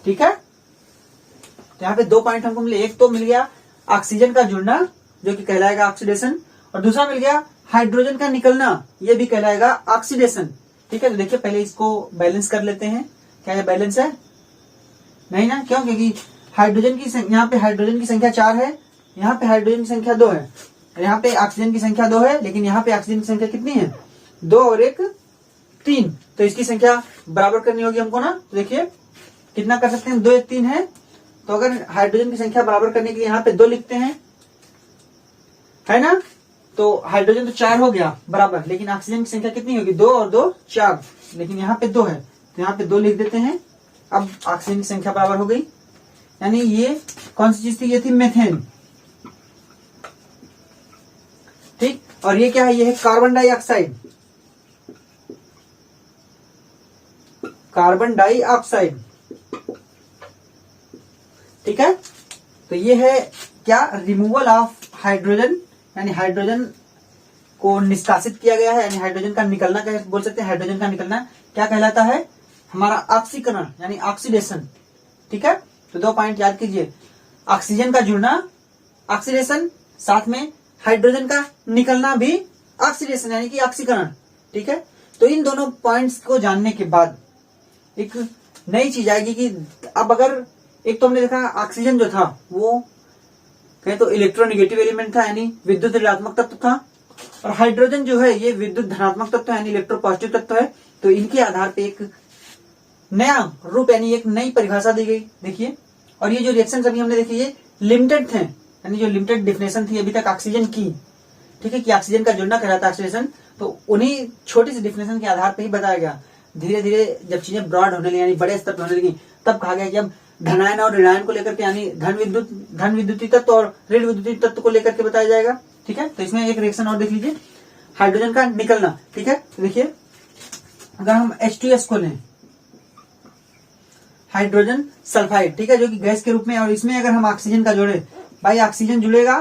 ठीक है, तो यहाँ पे 2 पॉइंट हमको मिले। एक तो मिल गया ऑक्सीजन का जुड़ना जो कि कहलाएगा ऑक्सीडेशन, और दूसरा मिल गया हाइड्रोजन का निकलना, ये भी कहलाएगा ऑक्सीडेशन। ठीक है, तो देखिए पहले इसको बैलेंस कर लेते हैं। क्या ये बैलेंस है? नहीं ना, क्यों? क्योंकि हाइड्रोजन की यहाँ पे हाइड्रोजन की संख्या 4 है, यहाँ पे हाइड्रोजन की संख्या 2 है, यहाँ पे ऑक्सीजन की संख्या 2 है, लेकिन यहाँ पे ऑक्सीजन की संख्या कितनी है? 2 और 1 3। तो इसकी संख्या बराबर करनी होगी हमको ना। तो देखिए कितना कर सकते हैं, 2 1 3 है। तो अगर हाइड्रोजन की संख्या बराबर करने के लिए यहाँ पे 2 लिखते हैं, है ना, तो हाइड्रोजन तो 4 हो गया बराबर, लेकिन ऑक्सीजन की संख्या कितनी होगी? 2 और 2 4, लेकिन यहाँ पे 2 है, तो यहाँ पे 2 लिख देते हैं। अब ऑक्सीजन की संख्या बराबर हो गई, यानी ये कौन सी चीज थी? ये थी मेथेन। ठीक, और ये क्या है? ये है कार्बन डाइऑक्साइड। कार्बन डाइऑक्साइड, ठीक है। तो ये है क्या? रिमूवल ऑफ हाइड्रोजन, यानी हाइड्रोजन को निष्कासित किया गया है, यानी हाइड्रोजन का निकलना कह बोल सकते हैं। हाइड्रोजन का निकलना क्या कहलाता है? हमारा ऑक्सीकरण, यानी ऑक्सीडेशन। ठीक है, तो 2 पॉइंट याद कीजिए, ऑक्सीजन का जुड़ना ऑक्सीडेशन, साथ में हाइड्रोजन का निकलना भी ऑक्सीडेशन, यानी कि ऑक्सीकरण। ठीक है, तो इन दोनों पॉइंट्स को जानने के बाद एक नई चीज आएगी कि अब अगर एक तो हमने देखा ऑक्सीजन जो था वो कहें तो इलेक्ट्रोनेगेटिव एलिमेंट था, यानी विद्युत ऋणात्मक तत्व था, और हाइड्रोजन जो है ये विद्युत धनात्मक तत्व है, यानी इलेक्ट्रोपॉजिटिव तत्व है। तो इनके आधार पे एक नया रूप, यानी एक नई परिभाषा दी गई। देखिए, और ये जो रिएक्शन अभी हमने देखी ये लिमिटेड थे, यानी जो लिमिटेड डिफिनेशन थी अभी तक ऑक्सीजन की, ठीक है, कि ऑक्सीजन का जुड़ना कहलाता है ऑक्सीडेशन, तो उन्हीं छोटी सी डिफिनेशन के आधार पर ही बताया गया। धीरे धीरे जब चीजें ब्रॉड होने लगी, यानी बड़े स्तर पर होने लगी, तब कहा गया कि अब धनायन और ऋणायन को लेकर के, यानी धन विद्युतीय तत्व और ऋण विद्युतीय तत्व को लेकर के बताया जाएगा। ठीक है, तो इसमें एक रिएक्शन और देख लीजिए, हाइड्रोजन का निकलना। ठीक है, तो देखिए अगर हम H2S को लें, हाइड्रोजन सल्फाइड, ठीक है, जो कि गैस के रूप में, और इसमें अगर हम ऑक्सीजन का जोड़े, भाई ऑक्सीजन जुड़ेगा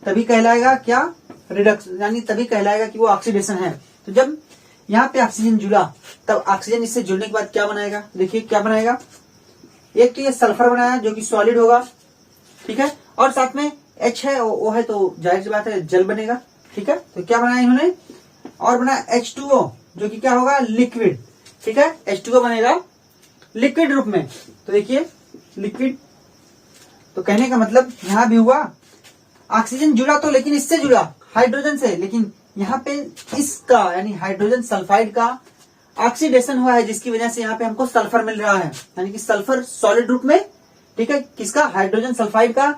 तभी कहलाएगा क्या? रिडक्स, यानी तभी कहलाएगा कि वो ऑक्सीडेशन है। तो जब यहाँ पे ऑक्सीजन जुड़ा, तब ऑक्सीजन इससे जुड़ने के बाद क्या बनाएगा? देखिए क्या बनाएगा, एक तो ये सल्फर बनाया जो कि सॉलिड होगा, ठीक है, और साथ में H है, O है, तो जाहिर सी बात है जल बनेगा। ठीक है, तो क्या बनाया इन्होंने? और बनाया H2O जो कि क्या होगा? लिक्विड। ठीक है, H2O बनेगा लिक्विड रूप में। तो देखिए लिक्विड, तो कहने का मतलब यहां भी हुआ ऑक्सीजन जुड़ा, तो लेकिन इससे जुड़ा हाइड्रोजन से, लेकिन यहाँ पे इसका यानी हाइड्रोजन सल्फाइड का ऑक्सीडेशन हुआ है, जिसकी वजह से यहाँ पे हमको सल्फर मिल रहा है, यानी कि सल्फर सॉलिड रूप में। ठीक है, किसका? हाइड्रोजन सल्फाइड का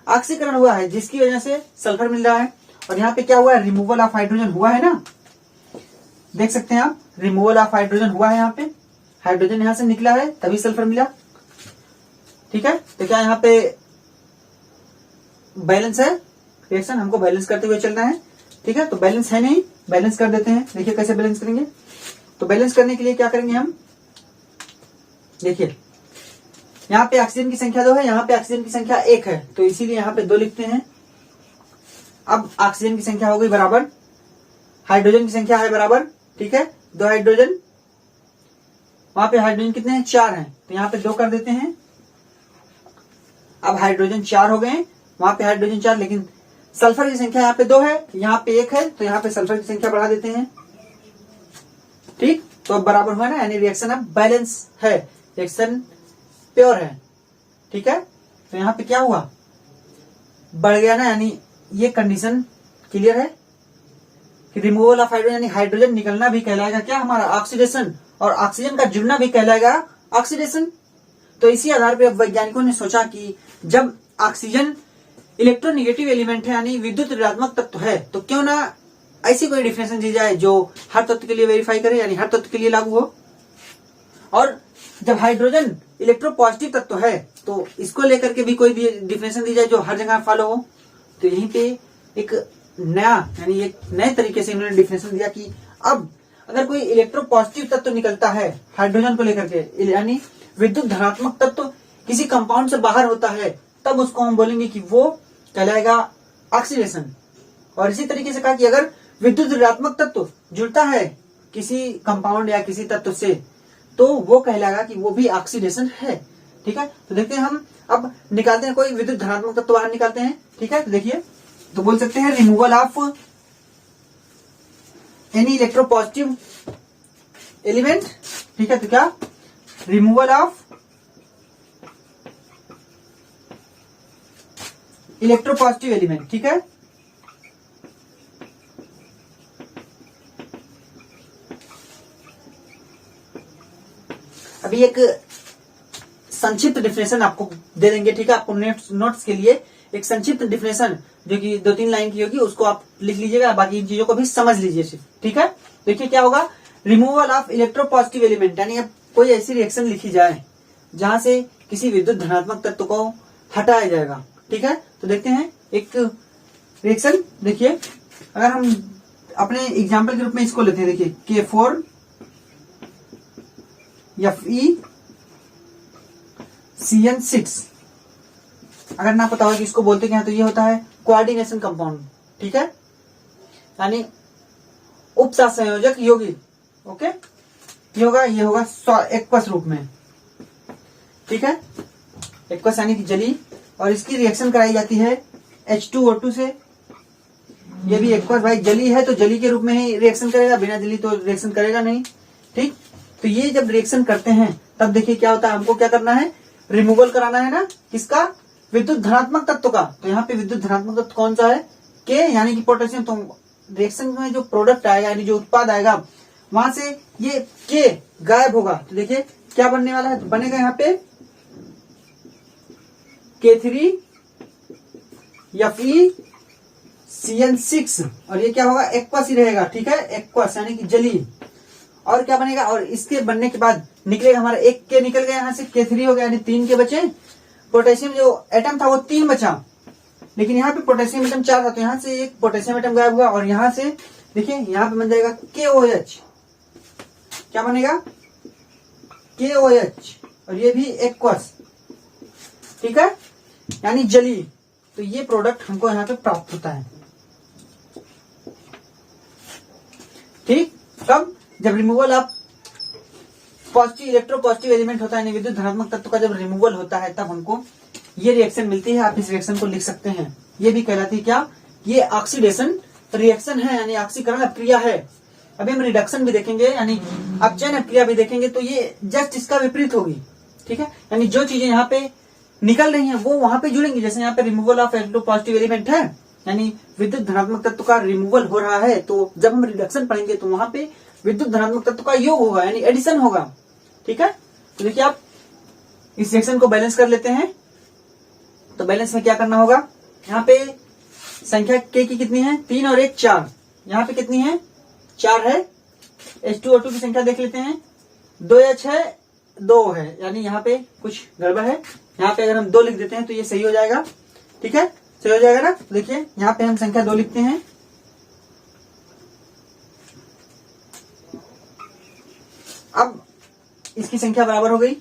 ऑक्सीकरण हुआ है, जिसकी वजह से सल्फर मिल रहा है। और यहाँ पे क्या हुआ है? रिमूवल ऑफ हाइड्रोजन हुआ है ना, देख सकते हैं आप, रिमूवल ऑफ हाइड्रोजन हुआ है, यहाँ पे हाइड्रोजन यहां से निकला है तभी सल्फर मिला। ठीक है, तो क्या यहाँ पे बैलेंस है? रिएक्शन हमको बैलेंस करते हुए चलना है। ठीक है, तो बैलेंस है नहीं, बैलेंस कर देते हैं। देखिए कैसे बैलेंस करेंगे, तो बैलेंस करने के लिए क्या करेंगे हम? देखिए यहाँ पे ऑक्सीजन की संख्या 2 है, यहाँ पे ऑक्सीजन की संख्या 1 है, तो इसीलिए यहाँ पे 2 लिखते हैं। अब ऑक्सीजन की संख्या हो गई बराबर, हाइड्रोजन की संख्या है बराबर। ठीक है, 2 हाइड्रोजन, वहां पे हाइड्रोजन कितने हैं? 4 हैं, तो यहाँ पे 2 कर देते हैं। अब हाइड्रोजन 4 हो गए, वहां पे हाइड्रोजन 4, लेकिन सल्फर की संख्या यहाँ पे 2 है, यहाँ पे 1 है, तो यहाँ पे सल्फर की संख्या बढ़ा देते हैं। ठीक, तो अब बराबर हुआ ना, यानी रिएक्शन अब बैलेंस है, रिएक्शन प्योर है। ठीक है, तो यहाँ पे क्या हुआ? बढ़ गया ना, यानी ये कंडीशन क्लियर है कि रिमूवल ऑफ हाइड्रोजन, यानी हाइड्रोजन निकलना भी कहलाएगा क्या? हमारा ऑक्सीडेशन, और ऑक्सीजन का जुड़ना भी कहलाएगा ऑक्सीडेशन। तो इसी आधार पर अब वैज्ञानिकों ने सोचा कि जब ऑक्सीजन इलेक्ट्रोनेगेटिव एलिमेंट है, यानी विद्युत ऋणात्मक तत्व है, तो क्यों ना ऐसी कोई डिफिनेशन दी जाए जो हर तत्व के लिए वेरीफाई करे, यानी हर तत्व के लिए लागू हो। और जब हाइड्रोजन इलेक्ट्रोपॉजिटिव तत्व है तो इसको लेकर के भी कोई डिफिनेशन दी जाए जो हर जगह फॉलो हो, तो यहीं पे एक नया यानी एक नए तरीके से इन्होंने डिफिनेशन दिया कि अब अगर कोई इलेक्ट्रोपॉजिटिव तत्व निकलता है हाइड्रोजन को लेकर के, यानी विद्युत धनात्मक तत्व किसी कंपाउंड से बाहर होता है, तब उसको हम बोलेंगे कि वो कहलाएगा ऑक्सीडेशन। और इसी तरीके से कहा कि अगर विद्युत ऋणात्मक तत्व जुड़ता है किसी कंपाउंड या किसी तत्व से, तो वो कहलाएगा कि वो भी ऑक्सीडेशन है। ठीक है, तो देखते हैं हम अब निकालते हैं कोई विद्युत धनात्मक तत्व बाहर निकालते हैं। ठीक है, तो देखिए, तो बोल सकते हैं removal of any electropositive element. ठीक है, तो क्या रिमूवल ऑफ इलेक्ट्रोपॉजिटिव एलिमेंट। ठीक है, अभी एक संक्षिप्त डिफिनेशन आपको दे देंगे। ठीक है, आपको नोट्स के लिए एक संक्षिप्त डिफिनेशन जो कि 2-3 लाइन की होगी उसको आप लिख लीजिएगा, बाकी इन चीजों को भी समझ लीजिए सिर्फ। ठीक है, देखिए क्या होगा, रिमूवल ऑफ इलेक्ट्रोपॉजिटिव एलिमेंट, यानी अब कोई ऐसी रिएक्शन लिखी जाए जहां से किसी विद्युत धनात्मक तत्व को हटाया जाएगा। ठीक है, तो देखते हैं एक रिएक्शन। देखिए, अगर हम अपने एग्जाम्पल के रूप में इसको लेते हैं, देखिए K4 FeCN6, अगर ना पता हो कि इसको बोलते क्या है, तो ये होता है कोऑर्डिनेशन कंपाउंड। ठीक है, यानी उपसंयोजक यौगिक। ओके, ये होगा एक्वस रूप में। ठीक है, एक्वस यानी कि जली, और इसकी रिएक्शन कराई जाती है H2O2 से। ये भी एक्वस भाई जली है तो जली के रूप में ही रिएक्शन करेगा, बिना जली तो रिएक्शन करेगा नहीं। ठीक, तो ये जब रिएक्शन करते हैं तब देखिए क्या होता है, हमको क्या करना है, रिमूवल कराना है ना, किसका, विद्युत धनात्मक तत्व का। तो यहाँ पे विद्युत धनात्मक तत्व कौन सा है, K यानी कि पोटेशियम। तो रिएक्शन में जो प्रोडक्ट आएगा यानी जो उत्पाद आएगा वहां से ये K गायब होगा। तो देखिए क्या बनने वाला है, तो बनेगा यहाँ पे K3 FeCN6, और ये क्या होगा, एक्वस ही रहेगा। ठीक है, एक्वस यानी कि जली। और क्या बनेगा, और इसके बनने के बाद निकलेगा हमारा एक K निकल गया, यहाँ से K3 हो गया, यानी 3 के बचे। पोटेशियम जो एटम था वो 3 बचा, लेकिन यहाँ पे पोटेशियम एटम 4 था, तो यहाँ से एक पोटेशियम एटम गायब हुआ, और यहाँ से देखिए यहाँ पे बन जाएगा KOH। क्या बनेगा, KOH, और ये भी एक्वस। ठीक है, यानी जली। तो ये प्रोडक्ट हमको यहाँ पे प्राप्त होता है। ठीक, कब, जब removal of positive electropositive element होता है, यानी विद्युत धनात्मक तत्व का जब रिमूवल होता है तब हमको ये रिएक्शन मिलती है। आप इस रिएक्शन को लिख सकते हैं, ये भी कहलाती है क्या, ये ऑक्सीडेशन रिएक्शन है, यानी ऑक्सीकरण क्रिया है। अभी हम रिडक्शन भी देखेंगे, यानी अपचयन क्रिया भी देखेंगे, तो ये जस्ट इसका विपरीत होगी। ठीक है, यानी जो चीजें यहाँ पे निकल रही हैं वो वहां पे जुड़ेंगी। जैसे यहाँ पे रिमूवल ऑफ इलेक्ट्रोपॉजिटिव एलिमेंट है, यानी विद्युत धनात्मक तत्व का रिमूवल हो रहा है, तो जब हम रिडक्शन पढ़ेंगे तो वहां पे विद्युत धनात्मक तत्व का योग होगा, यानी एडिशन होगा। ठीक है, तो देखिए आप इस रिएक्शन को बैलेंस कर लेते हैं। तो बैलेंस में क्या करना होगा, यहाँ पे संख्या K की कितनी है, 3 और 1 4, यहाँ पे कितनी है, 4 है। H2O2 की संख्या देख लेते हैं, 2H है, 2 है, यानी यहाँ पे कुछ गड़बड़ है। यहाँ पे अगर हम 2 लिख देते हैं तो ये सही हो जाएगा। ठीक है, सही हो जाएगा ना। देखिए यहाँ पे हम संख्या 2 लिखते हैं, अब इसकी संख्या बराबर हो गई,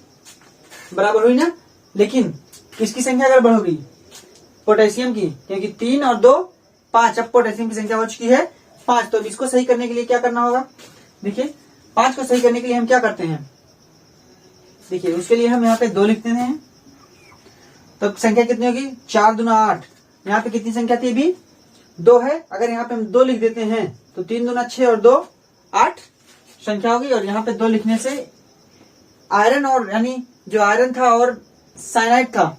बराबर हुई ना, लेकिन किसकी संख्या गड़बड़ हो गई, पोटेशियम की, क्योंकि 3 और 2 5, अब पोटेशियम की संख्या हो चुकी है 5। तो इसको सही करने के लिए क्या करना होगा, देखिए 5 को सही करने के लिए हम क्या करते हैं, देखिए उसके लिए हम यहाँ पे 2 लिखते हैं, तो संख्या कितनी होगी, 4 दूना 8। यहाँ पे कितनी संख्या थी, अभी 2 है, अगर यहाँ पे हम 2 लिख देते हैं तो 3 दूना 6 और 2 8 संख्या होगी। और यहाँ पे 2 लिखने से आयरन, और यानी जो आयरन था और साइनाइड था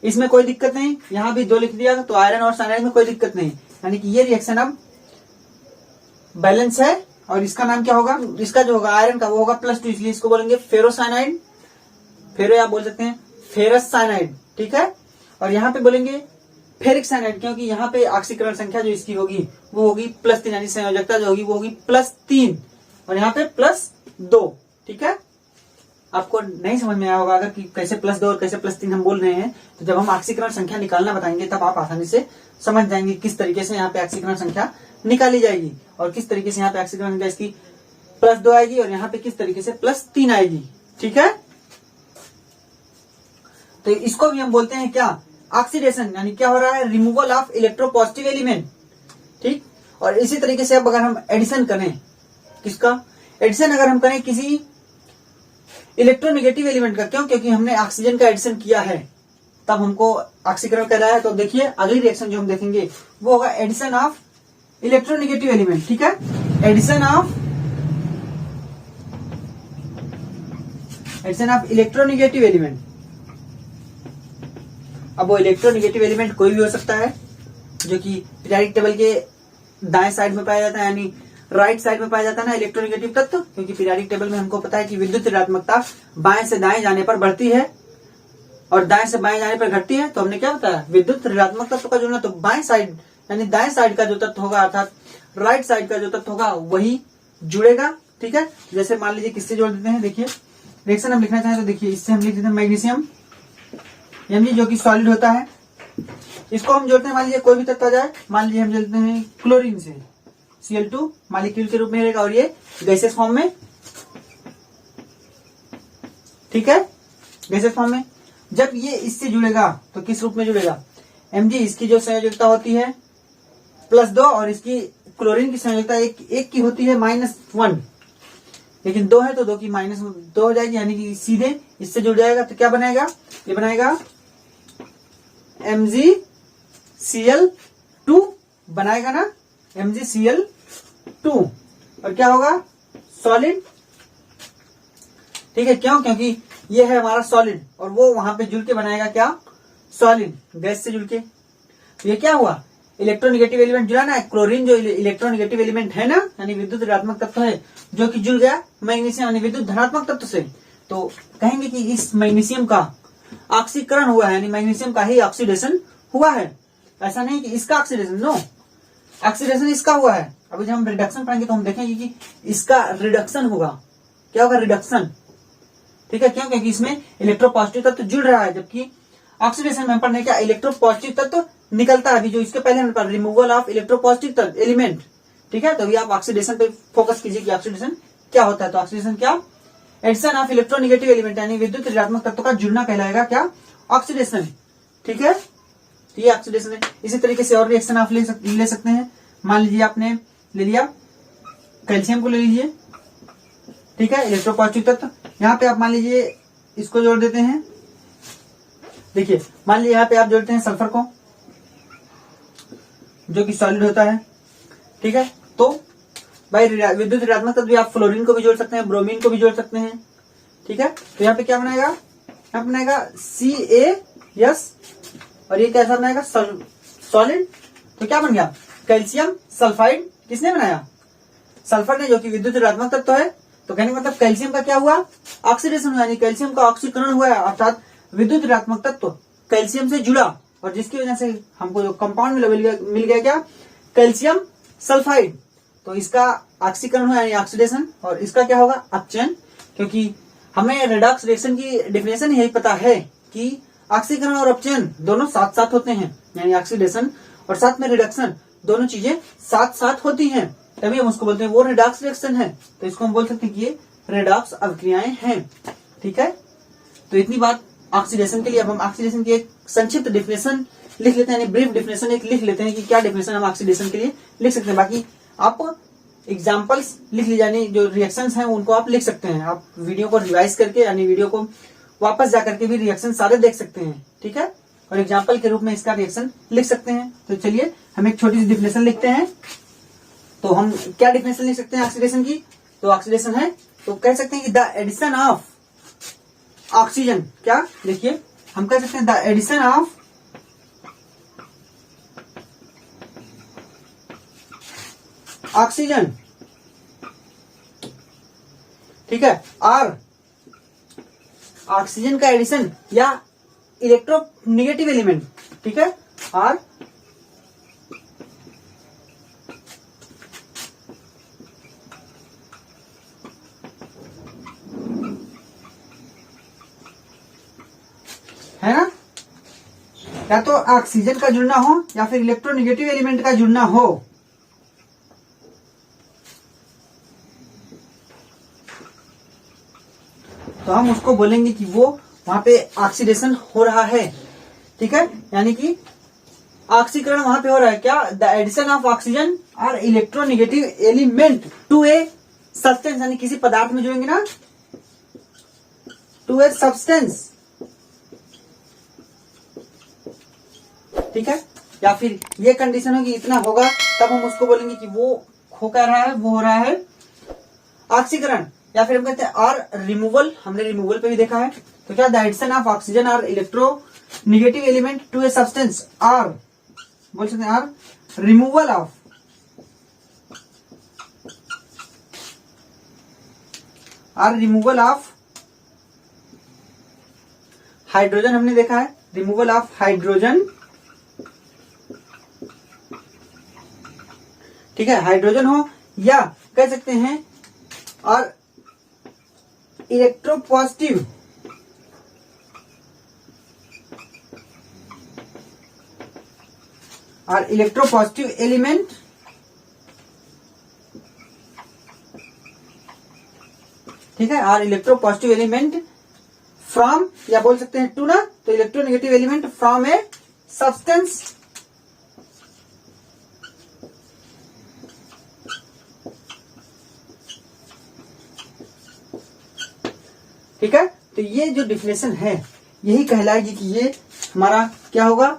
इसमें कोई दिक्कत नहीं, यहाँ भी 2 लिख दिया तो आयरन और साइनाइड में कोई दिक्कत नहीं, यानी कि ये रिएक्शन अब बैलेंस है। और इसका नाम क्या होगा, इसका जो होगा आयरन का वो होगा +2, इसलिए इसको बोलेंगे फेरोसाइनाइड, फेरो या बोल सकते हैं फेरस साइनाइड। ठीक है, और यहाँ पे बोलेंगे फेरिक साइनाइड, क्योंकि यहाँ पे ऑक्सीकरण संख्या जो इसकी होगी वो होगी +3, यानी संयोजकता जो होगी वो होगी +3, और यहाँ पे +2। ठीक है, आपको नहीं समझ में आया होगा अगर कि कैसे +2 और कैसे +3 हम बोल रहे हैं, तो जब हम ऑक्सीकरण संख्या निकालना बताएंगे तब आप आसानी से समझ जाएंगे किस तरीके से यहाँ पे ऑक्सीकरण संख्या निकाली जाएगी और किस तरीके से यहाँ पे ऑक्सीकरण संख्या इसकी +2 आएगी और यहाँ पे किस तरीके से +3 आएगी। ठीक है, तो इसको भी हम बोलते हैं क्या, ऑक्सीडेशन, यानी क्या हो रहा है, रिमूवल ऑफ इलेक्ट्रोपॉजिटिव एलिमेंट। ठीक, और इसी तरीके से अब अगर हम एडिशन करें, किसका एडिशन अगर हम करें किसी इलेक्ट्रोनेगेटिव एलिमेंट का, क्यों, क्योंकि हमने ऑक्सीजन का एडिशन किया है तब हमको ऑक्सीकरण कहलाया है। तो देखिए अगली रिएक्शन जो हम देखेंगे वो होगा एडिशन ऑफ इलेक्ट्रोनेगेटिव एलिमेंट। ठीक है, एडिशन ऑफ इलेक्ट्रोनेगेटिव एलिमेंट। अब वो इलेक्ट्रोनेगेटिव एलिमेंट कोई भी हो सकता है जो कि पीरियोडिक टेबल के दाएं साइड में पाया जाता है, यानी राइट साइड में पाया जाता है ना इलेक्ट्रोनेगेटिव तत्व, क्योंकि पीरियोडिक टेबल में हमको पता है कि विद्युत ऋणात्मकता बाएं से दाएं जाने पर बढ़ती है और दाएं से बाएं जाने पर घटती है। तो हमने क्या बताया, विद्युत ऋणात्मक तत्व का जुड़ना तो बाएं साइड यानी दाएं साइड का जो तत्व होगा अर्थात राइट साइड का जो तत्व होगा वही जुड़ेगा। ठीक है, जैसे मान लीजिए किससे जोड़ देते हैं, देखिए रिएक्शन हम लिखना चाहें तो देखिए इससे हम लिख देते हैं मैग्नीशियम Mg जो कि सॉलिड होता है, इसको हम जोड़ते हैं, मान लीजिए कोई भी तत्व आ जाए, मान लीजिए हम जोड़ते हैं क्लोरीन से, Cl2 मॉलिक्यूल के रूप में रहेगा और ये गैसेस फॉर्म में। ठीक है, गैसेस फॉर्म में जब ये इससे जुड़ेगा तो किस रूप में जुड़ेगा, Mg इसकी जो संयोजकता होती है +2 और इसकी क्लोरीन की संयोजकता एक की होती है -1, लेकिन 2 है तो 2 की -2 हो जाएगी, यानी कि सीधे इससे जुड़ जाएगा। तो क्या बनाएगा, ये बनाएगा MgCl2 बनाएगा ना, MgCl2 और क्या होगा, सॉलिड। ठीक है, क्यों, क्योंकि ये है हमारा सॉलिड और वो वहां पे जुड़ के बनाएगा क्या, सॉलिड, गैस से जुड़ के। तो ये क्या हुआ, इलेक्ट्रोनेगेटिव एलिमेंट जुड़ा ना, क्लोरीन जो इलेक्ट्रोनेगेटिव एलिमेंट है ना, यानी विद्युत ऋणात्मक तत्व है, जो कि जुड़ गया मैग्नीशियम यानी विद्युत धनात्मक तत्व से। तो कहेंगे कि इस मैग्नीशियम का ऑक्सीकरण हुआ है, यानी मैग्नीशियम का ही ऑक्सीडेशन हुआ है। ऐसा नहीं कि इसका ऑक्सीडेशन, नो, ऑक्सीडेशन इसका हुआ है। अभी जब हम रिडक्शन पढ़ेंगे तो हम देखेंगे कि इसका रिडक्शन होगा। क्या होगा, रिडक्शन। ठीक है, क्यों, क्योंकि इसमें इलेक्ट्रोपॉजिटिव तत्व जुड़ रहा है, जबकि ऑक्सीडेशन में पढ़ने क्या, इलेक्ट्रोपॉजिटिव तत्व निकलता है। अभी जो इसके पहले हमने पढ़ा रिमूवल ऑफ इलेक्ट्रोपॉजिटिव तत्व एलिमेंट। ठीक है, तो अभी आप ऑक्सीडेशन पे फोकस कीजिए कि ऑक्सीडेशन क्या होता है। तो ऑक्सीडेशन क्या, एडिशन ऑफ इलेक्ट्रोनेगेटिव एलिमेंट यानी विद्युत ऋणात्मक तत्व का जुड़ना कहलाएगा क्या, ऑक्सीडेशन। ठीक है, तो ये ऑक्सीडेशन है। इसी तरीके से और रिएक्शन आप ले सकते हैं। मान लीजिए आपने ले लिया कैल्शियम को, ले लीजिए। ठीक है, इलेक्ट्रोपॉजिटिव तत्व, यहाँ पे आप मान लीजिए इसको जोड़ देते हैं। देखिए मान लीजिए यहाँ पे आप जोड़ते हैं सल्फर को जो कि सॉलिड होता है। ठीक है, तो भाई विद्युत ऋणात्मक तत्व आप फ्लोरीन को भी जोड़ सकते हैं, ब्रोमीन को भी जोड़ सकते हैं। ठीक है, तो यहाँ पे क्या बनाएगा, यहाँ बनाएगा CaS और ये कैसा बनाएगा, सॉलिड। तो क्या बन गया, कैल्शियम सल्फाइड। किसने बनाया, सल्फर ने, जो कि विद्युत ऋणात्मक तत्व है। तो कहने का मतलब कैल्शियम का क्या हुआ, ऑक्सीडेशन हुआ, यानी कैल्शियम का ऑक्सीकरण हुआ है, अर्थात विद्युत ऋणात्मक तत्व कैल्शियम से जुड़ा और जिसकी वजह से हमको जो कंपाउंड मिल गया क्या, कैल्शियम सल्फाइड। तो इसका ऑक्सीकरण हुआ यानी ऑक्सीडेशन और इसका क्या होगा, अपचयन। क्योंकि हमें रेडॉक्स रिएक्शन की डेफिनेशन यही पता है कि ऑक्सीकरण और अपचयन दोनों साथ साथ होते हैं, यानी ऑक्सीडेशन और साथ में रिडक्शन दोनों चीजें साथ साथ होती हैं, तभी हम उसको बोलते हैं वो रेडॉक्स रिएक्शन है। तो इसको हम बोल सकते हैं कि ये रेडॉक्स अभिक्रियाएं हैं। ठीक है, तो इतनी बात ऑक्सीडेशन के लिए। अब हम ऑक्सीडेशन की एक संक्षिप्त डेफिनेशन लिख लेते हैं, यानी ब्रीफ डेफिनेशन एक लिख लेते हैं कि क्या डेफिनेशन हम ऑक्सीडेशन के लिए लिख सकते हैं। बाकी आप एग्जाम्पल्स लिख ली, यानी जो रिएक्शंस हैं उनको आप लिख सकते हैं। आप वीडियो को रिवाइज करके यानी वीडियो को वापस जाकर के भी रिएक्शन सारे देख सकते हैं। ठीक है, और एग्जाम्पल के रूप में इसका रिएक्शन लिख सकते हैं। तो चलिए हम एक छोटी सी डेफिनेशन लिखते हैं। तो हम क्या डेफिनेशन लिख सकते हैं ऑक्सीडेशन की, तो ऑक्सीडेशन है तो कह सकते हैं कि द एडिशन ऑफ ऑक्सीजन, क्या देखिए हम कह सकते हैं द एडिशन ऑफ ऑक्सीजन। ठीक है, और ऑक्सीजन का एडिशन या इलेक्ट्रोनेगेटिव एलिमेंट। ठीक है, और है ना, या तो ऑक्सीजन का जुड़ना हो या फिर इलेक्ट्रोनेगेटिव एलिमेंट का जुड़ना हो, तो हम उसको बोलेंगे कि वो वहां पे ऑक्सीडेशन हो रहा है। ठीक है, यानी कि ऑक्सीकरण वहां पे हो रहा है। क्या? द एडिशन ऑफ ऑक्सीजन और electronegative element to a substance, यानी किसी पदार्थ में जुड़ेंगे ना, टू ए सब्सटेंस। ठीक है, या फिर ये कंडीशन होगी इतना होगा, तब हम उसको बोलेंगे कि वो हो क्या रहा है, वो हो रहा है ऑक्सीकरण। या फिर हम कहते हैं और रिमूवल, हमने रिमूवल पे भी देखा है। तो क्या? द एडिशन ऑफ ऑक्सीजन और electronegative element to a substance, और बोल सकते हैं और रिमूवल ऑफ हाइड्रोजन हमने देखा है, रिमूवल ऑफ हाइड्रोजन। ठीक है, हाइड्रोजन हो, या कह सकते हैं और इलेक्ट्रोपॉजिटिव एलिमेंट ठीक है, और इलेक्ट्रोपॉजिटिव एलिमेंट फ्रॉम, या बोल सकते हैं टू ना, तो electronegative element from a substance. ठीक है, तो ये जो डिफिनेशन है यही कहलाएगी कि ये हमारा क्या होगा,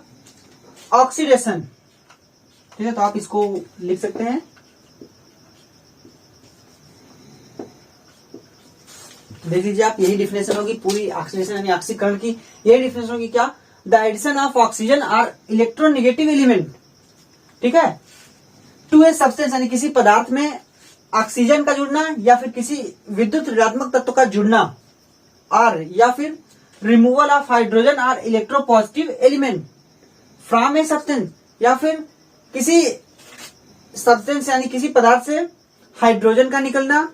ऑक्सीडेशन। ठीक है, तो आप इसको लिख सकते हैं। देख लीजिए आप, यही डिफिनेशन होगी पूरी ऑक्सीडेशन यानी ऑक्सीकरण की। यही डिफिनेशन होगी क्या? द एडिशन ऑफ ऑक्सीजन और इलेक्ट्रोनेगेटिव एलिमेंट, ठीक है, टू ए सब्सटेंस, यानी किसी पदार्थ में ऑक्सीजन का जुड़ना या फिर किसी विद्युत ऋणात्मक तत्व का जुड़ना, और या फिर रिमूवल ऑफ हाइड्रोजन और electropositive element from a substance, या फिर किसी सब्सटेंस यानी किसी पदार्थ से हाइड्रोजन का निकलना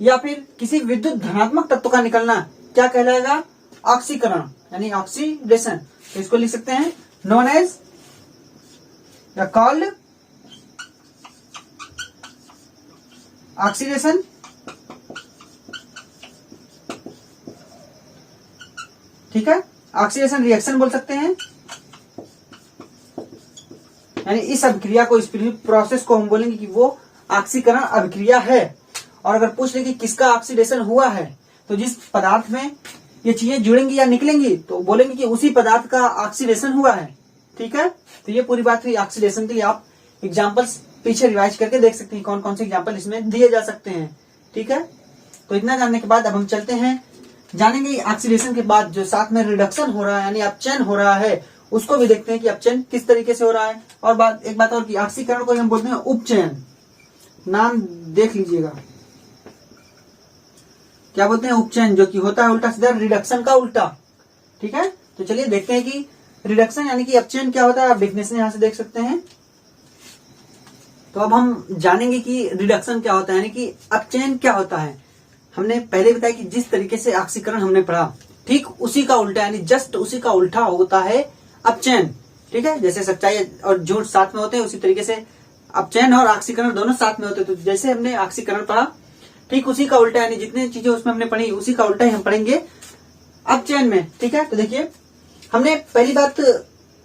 या फिर किसी विद्युत धनात्मक तत्व का निकलना, क्या कहलाएगा? ऑक्सीकरण यानी ऑक्सीडेशन। तो इसको लिख सकते हैं नोन एज या कॉल्ड ऑक्सीडेशन। ठीक है, ऑक्सीडेशन रिएक्शन बोल सकते हैं, यानी इस अभिक्रिया को, इस प्रोसेस को हम बोलेंगे कि वो ऑक्सीकरण अभिक्रिया है। और अगर पूछ ले कि किसका ऑक्सीडेशन हुआ है, तो जिस पदार्थ में ये चीजें जुड़ेंगी या निकलेंगी तो बोलेंगे कि उसी पदार्थ का ऑक्सीडेशन हुआ है। ठीक है, तो ये पूरी बात हुई ऑक्सीडेशन के लिए। आप एग्जाम्पल्स पीछे रिवाइज करके देख सकते हैं कौन कौन से एग्जाम्पल इसमें दिए जा सकते हैं। ठीक है, तो इतना जानने के बाद अब हम चलते हैं, जानेंगे ऑक्सीडेशन के बाद जो साथ में रिडक्शन हो रहा है यानी अपचयन हो रहा है, उसको भी देखते हैं कि अपचयन किस तरीके से हो रहा है। और एक बात और कि ऑक्सीकरण को हम बोलते हैं उपचयन, नाम देख लीजिएगा, क्या बोलते हैं? उपचयन, जो कि होता है उल्टा सीधा रिडक्शन का उल्टा। ठीक है, तो चलिए देखते हैं कि रिडक्शन यानी कि अपचयन क्या होता है। आप डेफिनेशन यहां से देख सकते हैं। तो अब हम जानेंगे कि रिडक्शन क्या होता है यानी कि अपचयन क्या होता है। हमने पहले बताया कि जिस तरीके से ऑक्सीकरण हमने पढ़ा, ठीक उसी का उल्टा यानी जस्ट उसी का उल्टा होता है अपचयन। ठीक है, जैसे सच्चाई और झूठ साथ में होते हैं, उसी तरीके से अपचयन और ऑक्सीकरण दोनों साथ में होते हैं। तो जैसे हमने ऑक्सीकरण पढ़ा, ठीक उसी का उल्टा यानी जितनी चीजें उसमें हमने पढ़ी उसी का उल्टा ही हम पढ़ेंगे अपचयन में। ठीक है, तो देखिए हमने पहली बात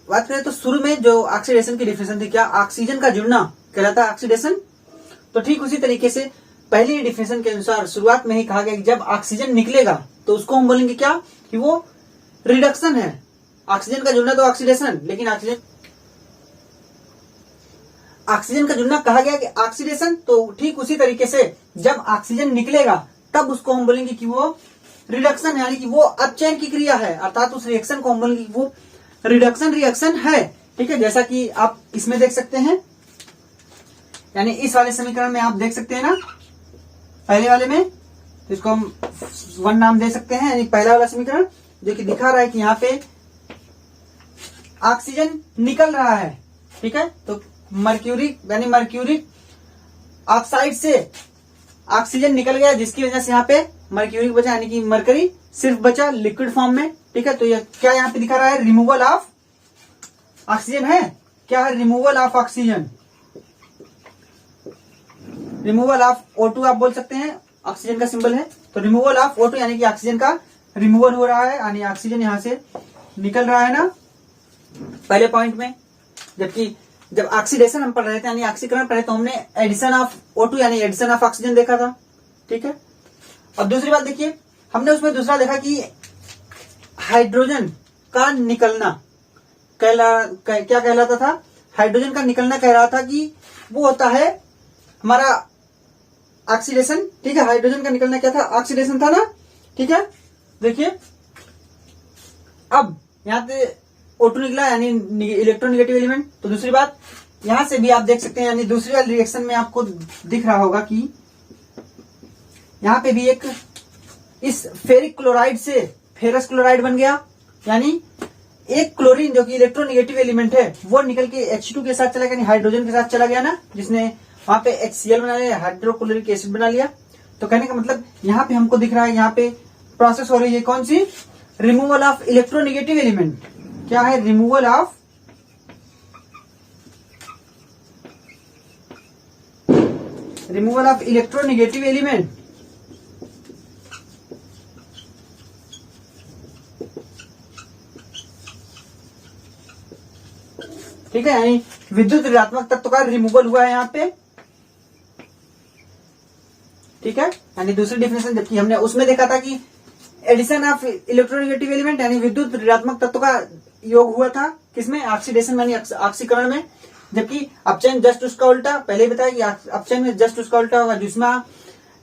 करें तो शुरू में जो ऑक्सीडेशन की डिफिनेशन थी, क्या? ऑक्सीजन का जुड़ना कहलाता है ऑक्सीडेशन। तो ठीक उसी तरीके से पहली डिफिनेशन के अनुसार शुरुआत में ही कहा गया कि जब ऑक्सीजन निकलेगा तो उसको हम बोलेंगे क्या? कि वो रिडक्शन है। ऑक्सीजन का जुड़ना तो ऑक्सीडेशन, लेकिन ऑक्सीजन का जुड़ना कहा गया कि ऑक्सीडेशन। तो ठीक उसी तरीके से जब ऑक्सीजन निकलेगा तब उसको हम बोलेंगे कि वो रिडक्शन यानी कि वो अपचयन की क्रिया है, अर्थात उस रिएक्शन को हम बोलेंगे कि वो रिडक्शन रिएक्शन है। ठीक है, जैसा कि आप इसमें देख सकते हैं, यानी इस वाले समीकरण में आप देख सकते हैं ना, पहले वाले में, तो इसको हम 1 नाम दे सकते हैं, यानी पहला वाला समीकरण जो कि दिखा रहा है कि यहाँ पे ऑक्सीजन निकल रहा है। ठीक है, तो मर्क्यूरिक ऑक्साइड से ऑक्सीजन निकल गया, जिसकी वजह से यहाँ पे मर्क्यूरिक बचा यानी कि मरकरी सिर्फ बचा लिक्विड फॉर्म में। ठीक है। तो ये क्या यहाँ पे दिखा रहा है, रिमूवल ऑफ ऑक्सीजन है, क्या है, removal of oxygen, removal of O2 आप बोल सकते हैं, ऑक्सीजन का सिंबल है। तो रिमूवल ऑफ O2 यानी कि ऑक्सीजन का रिमूवल हो रहा है, यानी ऑक्सीजन यहां से निकल रहा है ना पहले पॉइंट में। जबकि जब ऑक्सीडेशन हम पढ़ रहे थे यानी ऑक्सीकरण पढ़े तो हमने एडिशन ऑफ O2 यानी एडिशन ऑफ ऑक्सीजन देखा था, ठीक है। अब दूसरी बात देखिए, हमने उसमें दूसरा देखा कि हाइड्रोजन का निकलना क्या कहलाता था, हाइड्रोजन का निकलना कह रहा था कि वो होता है हमारा ऑक्सीडेशन, ठीक है। हाइड्रोजन का निकलना क्या था, ऑक्सीडेशन था ना, ठीक है। देखिए अब यहां पे O2 निकला यानी इलेक्ट्रोनेगेटिव एलिमेंट। तो दूसरी बात यहां से भी आप देख सकते हैं, यानी दूसरी वाली रिएक्शन में आपको दिख रहा होगा कि यहां पे भी एक इस फेरिक क्लोराइड से फेरस क्लोराइड बन गया, यानी एक क्लोरीन जो कि इलेक्ट्रोनेगेटिव एलिमेंट है वो निकल के H2 के साथ चला गया, यानी हाइड्रोजन के साथ चला गया ना, जिसने वहां पे HCl बना लिया, हाइड्रोक्लोरिक एसिड बना लिया। तो कहने का मतलब यहाँ पे हमको दिख रहा है, यहाँ पे प्रोसेस हो रही है कौन सी, रिमूवल ऑफ इलेक्ट्रोनेगेटिव एलिमेंट। क्या है, रिमूवल ऑफ इलेक्ट्रोनेगेटिव एलिमेंट, ठीक है। यानी विद्युत ऋणात्मक तत्व का रिमूवल हुआ है यहाँ पे, ठीक है। यानी दूसरी डिफिनेशन, जबकि हमने उसमें देखा था कि एडिशन ऑफ इलेक्ट्रोनेगेटिव एलिमेंट यानी विद्युत ऋणात्मक तत्व का योग हुआ था किसमें, ऑक्सीडेशन यानी ऑक्सीकरण में। जबकि अपचयन जस्ट उसका उल्टा, पहले ही बताया कि अपचयन में जस्ट उसका उल्टा होगा, जिसमें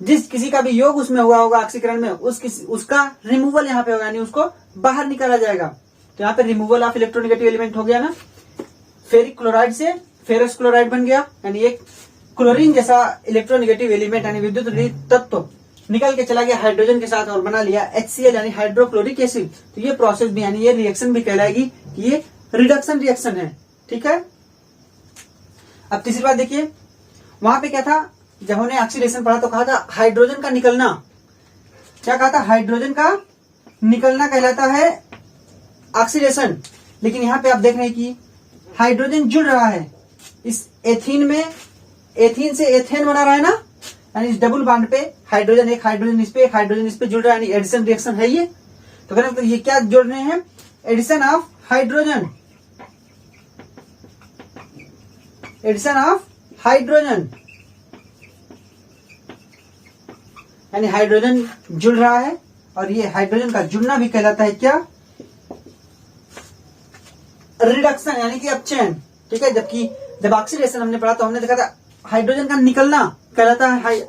जिस किसी का भी योग उसमें हुआ होगा ऑक्सीकरण में, उसका रिमूवल यहाँ पे होगा, यानी उसको बाहर निकाला जाएगा। तो यहाँ पे रिमूवल ऑफ इलेक्ट्रोनेगेटिव एलिमेंट हो गया ना, फेरिक क्लोराइड से फेरस क्लोराइड बन गया, यानी एक क्लोरीन जैसा इलेक्ट्रोनेगेटिव एलिमेंट यानी विद्युत रहित तत्व निकल के चला गया हाइड्रोजन के साथ और बना लिया HCl यानी हाइड्रोक्लोरिक एसिड। तो ये प्रोसेस भी यानी ये रिएक्शन भी कहलाएगी कि ये रिडक्शन रिएक्शन है, ठीक है। अब तीसरी बात देखिए, वहां पे क्या था, जब हमने ऑक्सीडेशन पढ़ा तो कहा था हाइड्रोजन का निकलना, क्या कहा था, हाइड्रोजन का निकलना कहलाता है ऑक्सीडेशन। लेकिन यहाँ पे आप देख रहे हैं कि हाइड्रोजन जुड़ रहा है इस एथीन में, एथीन से एथेन बना रहा है ना, यानी इस डबल बॉन्ड पे हाइड्रोजन एक हाइड्रोजन इस पे एक हाइड्रोजन इस पे जुड़ रहा है, यानी एडिशन रिएक्शन है ये। तो कहना मतलब ये क्या जोड़ रहे हैं, addition of hydrogen, addition of hydrogen, यानी हाइड्रोजन जुड़ रहा है और ये हाइड्रोजन का जुड़ना भी कहलाता है क्या, रिडक्शन यानी कि अपचयन, ठीक है। जबकि जब ऑक्सीडेशन हमने पढ़ा तो हमने देखा था हाइड्रोजन का निकलना कहलाता है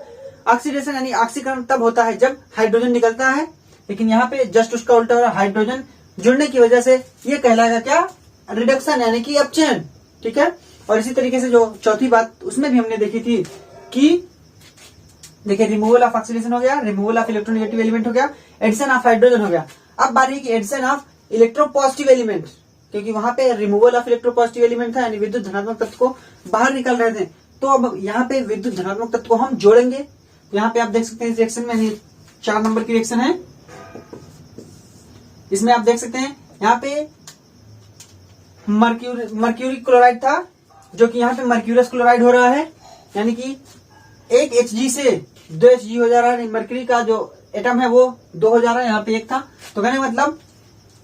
ऑक्सीडेशन, यानी ऑक्सीकरण तब होता है जब हाइड्रोजन निकलता है। लेकिन यहाँ पे जस्ट उसका उल्टा हो रहा है, हाइड्रोजन जुड़ने की वजह से ये कहलाएगा क्या, रिडक्शन यानी कि अपचयन, ठीक है। और इसी तरीके से जो चौथी बात उसमें भी हमने देखी थी कि देखिए रिमूवल ऑफ ऑक्सीडेशन हो गया, रिमूवल ऑफ इलेक्ट्रोनेगेटिव एलिमेंट हो गया, एडिशन ऑफ हाइड्रोजन हो गया। अब बारी है कि एडिशन ऑफ इलेक्ट्रोपॉजिटिव एलिमेंट, क्योंकि वहां पे रिमूवल ऑफ इलेक्ट्रोपॉजिटिव एलिमेंट था यानी विद्युत धनात्मक तत्व को बाहर निकल रहे थे। तो अब यहाँ पे विद्युत धनात्मक तत्व को हम जोड़ेंगे। तो यहाँ पे आप देख सकते हैं इस रिएक्शन में 4 नंबर की रिएक्शन है, इसमें आप देख सकते हैं यहाँ पे मर्क्यूरी क्लोराइड था जो कि यहाँ पे मर्क्यूरस क्लोराइड हो रहा है, यानी कि एक Hg से 2 Hg हो जा रहा है। मर्क्यूरी का जो एटम है वो 2 हो जा रहा है, यहाँ पे 1 था। तो कहने का मतलब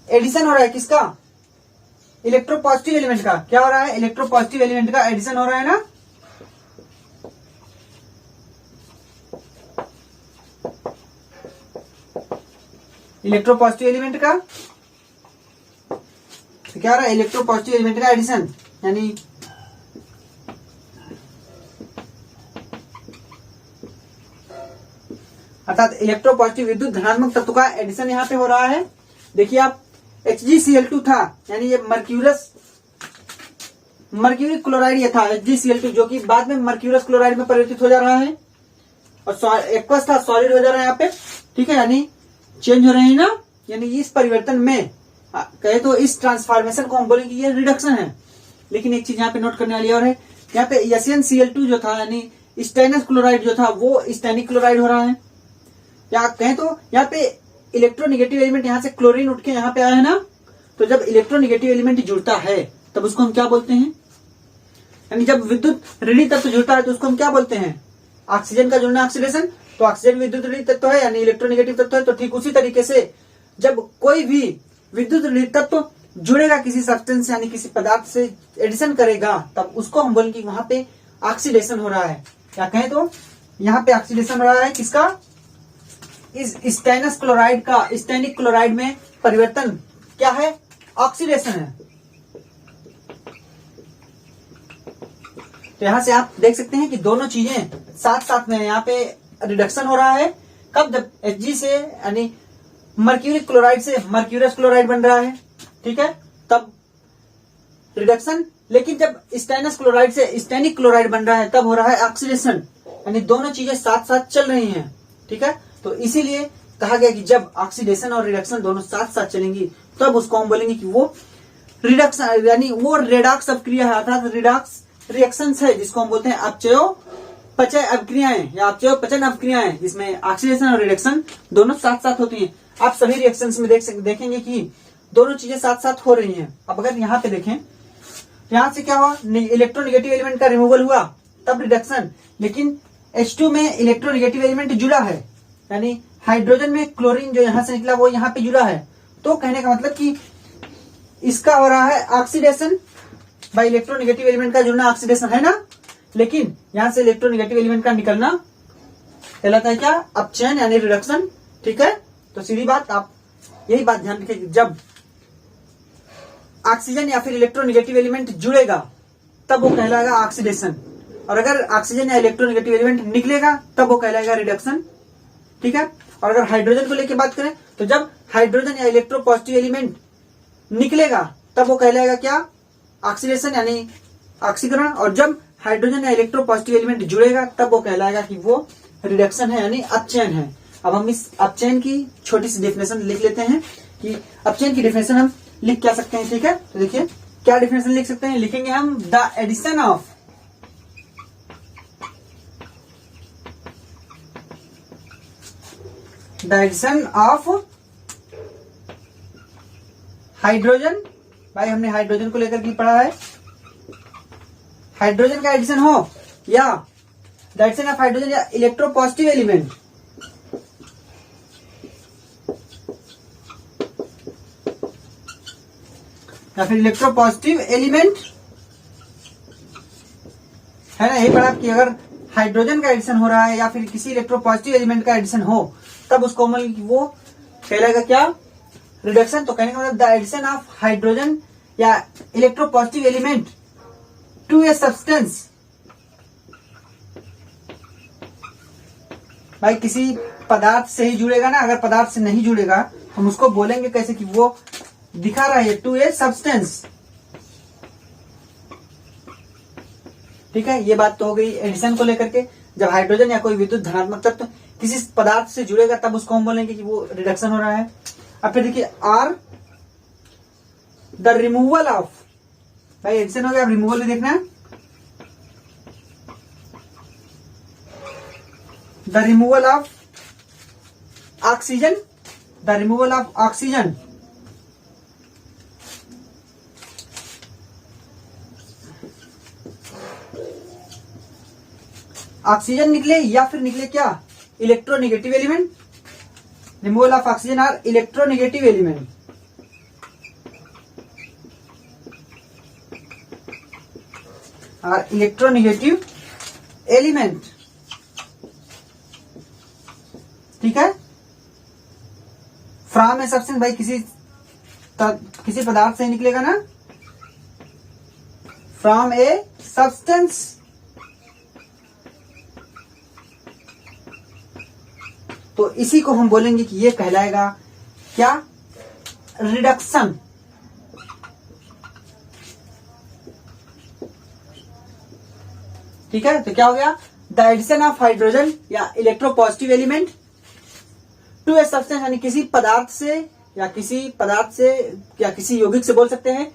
एडिशन हो रहा है किसका, इलेक्ट्रोपॉजिटिव एलिमेंट का। क्या हो रहा है, इलेक्ट्रोपॉजिटिव एलिमेंट का एडिशन हो रहा है ना। इलेक्ट्रोपॉजिटिव एलिमेंट का तो क्या हो रहा है, इलेक्ट्रोपॉजिटिव एलिमेंट का एडिशन, यानी अर्थात इलेक्ट्रोपॉजिटिव विद्युत धनात्मक तत्व का एडिशन यहाँ पे हो रहा है। देखिए आप HgCl2 था, यानी ये मर्क्यूरी क्लोराइड ये था HgCl2, जो कि बाद में मर्क्यूरस क्लोराइड में परिवर्तित हो जा रहा है और एक्वस था सॉलिड हो जा रहा है यहाँ पे, ठीक है। यानी चेंज हो रहे हैं ना, यानी इस परिवर्तन में कहे तो इस ट्रांसफॉर्मेशन को हम बोलेंगे ये रिडक्शन है। लेकिन एक चीज यहाँ पे नोट करने वाली और है, यहाँ पे SnCl2 जो था यानी स्टेनस क्लोराइड जो था वो स्टेनिक क्लोराइड हो रहा है। या कहें तो यहाँ पे इलेक्ट्रोनेगेटिव एलिमेंट यहाँ से क्लोरीन उठ के यहाँ पे आया है ना, तो जब इलेक्ट्रोनेगेटिव एलिमेंट जुड़ता है तब उसको हम क्या बोलते हैं, यानी जब विद्युत ऋणी तत्व जुड़ता है तो उसको हम क्या बोलते हैं, ऑक्सीजन का जुड़ना ऑक्सीडेशन। तो ऑक्सीजन विद्युत ऋणी तत्व है यानी इलेक्ट्रोनेगेटिव तत्व है। तो ठीक उसी तरीके से जब कोई भी विद्युत ऋणी तत्व जुड़ेगा किसी सब्सटेंस यानी किसी पदार्थ से एडिशन करेगा तब उसको हम बोलेंगे वहां पे ऑक्सीडेशन हो रहा है। क्या कहें तो यहाँ पे ऑक्सीडेशन हो रहा है किसका, इस स्टेनस क्लोराइड का स्टेनिक क्लोराइड में परिवर्तन क्या है, ऑक्सीडेशन है। तो यहां से आप देख सकते हैं कि दोनों चीजें साथ साथ में यहाँ पे रिडक्शन हो रहा है। कब, जब Hg से यानी मर्क्यूरिक क्लोराइड से मर्क्यूरस क्लोराइड बन रहा है, ठीक है, तब रिडक्शन। लेकिन जब स्टेनस क्लोराइड से स्टेनिक क्लोराइड बन रहा है तब हो रहा है ऑक्सीडेशन, यानी दोनों चीजें साथ साथ चल रही हैं, ठीक है। तो इसीलिए कहा गया कि जब ऑक्सीडेशन और रिडक्शन दोनों साथ साथ चलेंगी तब उसको हम बोलेंगे कि वो रिडक्शन यानी वो रेडॉक्स अभिक्रिया है, अर्थात रिडॉक्स रिएक्शंस है, जिसको हम बोलते हैं अपचय अभिक्रियाएं या अपचयपचन अभिक्रियाएं, जिसमें ऑक्सीडेशन और रिडक्शन दोनों साथ साथ होती हैं। आप सभी रिएक्शंस में देखेंगे कि दोनों चीजें साथ साथ हो रही हैं। अब अगर यहाँ पे देखें, यहाँ से क्या हुआ, इलेक्ट्रोनेगेटिव एलिमेंट का रिमूवल हुआ तब रिडक्शन, लेकिन H2 में इलेक्ट्रोनेगेटिव एलिमेंट जुड़ा है, यानी हाइड्रोजन में क्लोरीन जो यहाँ से निकला वो यहाँ पे जुड़ा है। तो कहने का मतलब कि इसका हो रहा है ऑक्सीडेशन, बाय इलेक्ट्रोनेगेटिव एलिमेंट का जुड़ना ऑक्सीडेशन है ना, लेकिन यहां से इलेक्ट्रोनेगेटिव एलिमेंट का निकलना कहलाता है क्या, अपचयन यानी रिडक्शन, ठीक है। तो सीधी बात, आप यही बात ध्यान रखिए, जब ऑक्सीजन या फिर इलेक्ट्रोनेगेटिव एलिमेंट जुड़ेगा तब वो कहलाएगा ऑक्सीडेशन, और अगर ऑक्सीजन या इलेक्ट्रोनेगेटिव एलिमेंट निकलेगा तब वो कहलाएगा रिडक्शन, ठीक है। और अगर हाइड्रोजन को लेकर बात करें तो जब हाइड्रोजन या इलेक्ट्रोपॉजिटिव एलिमेंट निकलेगा तब वो कहलाएगा क्या, ऑक्सीडेशन यानी ऑक्सीकरण, और जब हाइड्रोजन या इलेक्ट्रोपॉजिटिव एलिमेंट जुड़ेगा तब वो कहलाएगा कि वो रिडक्शन है यानी अपचयन है। अब हम इस अपचयन की छोटी सी डेफिनेशन लिख लेते हैं कि अपचयन की डेफिनेशन हम लिख क्या सकते हैं, ठीक है। तो देखिए क्या डेफिनेशन लिख सकते हैं, लिखेंगे हम द एडिशन ऑफ हाइड्रोजन, भाई हमने हाइड्रोजन को लेकर के पढ़ा है, हाइड्रोजन का एडिशन हो या द एडिशन ऑफ हाइड्रोजन या इलेक्ट्रोपॉजिटिव एलिमेंट, या फिर इलेक्ट्रोपॉजिटिव एलिमेंट है ना, यही पढ़ा कि अगर हाइड्रोजन का एडिशन हो रहा है या फिर किसी इलेक्ट्रोपॉजिटिव एलिमेंट का एडिशन हो तब उसको वो कहलाएगा क्या, रिडक्शन। तो कहने का मतलब द एडिशन ऑफ हाइड्रोजन या electropositive element to a substance, भाई किसी पदार्थ से ही जुड़ेगा ना, अगर पदार्थ से नहीं जुड़ेगा हम उसको बोलेंगे कैसे कि वो दिखा रहा है टू ए सब्सटेंस, ठीक है। ये बात तो हो गई एडिशन को लेकर के। जब हाइड्रोजन या कोई विद्युत धनात्मक तत्व किसी पदार्थ से जुड़ेगा तब उसको हम बोलेंगे कि वो रिडक्शन हो रहा है। अब फिर देखिए आर द रिमूवल ऑफ, भाई एडिशन हो गया, अब रिमूवल भी देखना है, the removal of oxygen, the removal of oxygen, oxygen निकले या फिर निकले क्या, electronegative element, removal of oxygen or electronegative element, or electronegative element, ठीक है। फ्रॉम ए सब्सटेंस, भाई किसी पदार्थ से निकलेगा ना, फ्रॉम ए सब्सटेंस, तो इसी को हम बोलेंगे कि ये कहलाएगा क्या, रिडक्शन, ठीक है। तो क्या हो गया, द एडिशन ऑफ हाइड्रोजन या electropositive element to a substance, यानी किसी पदार्थ से या किसी यौगिक से बोल सकते हैं,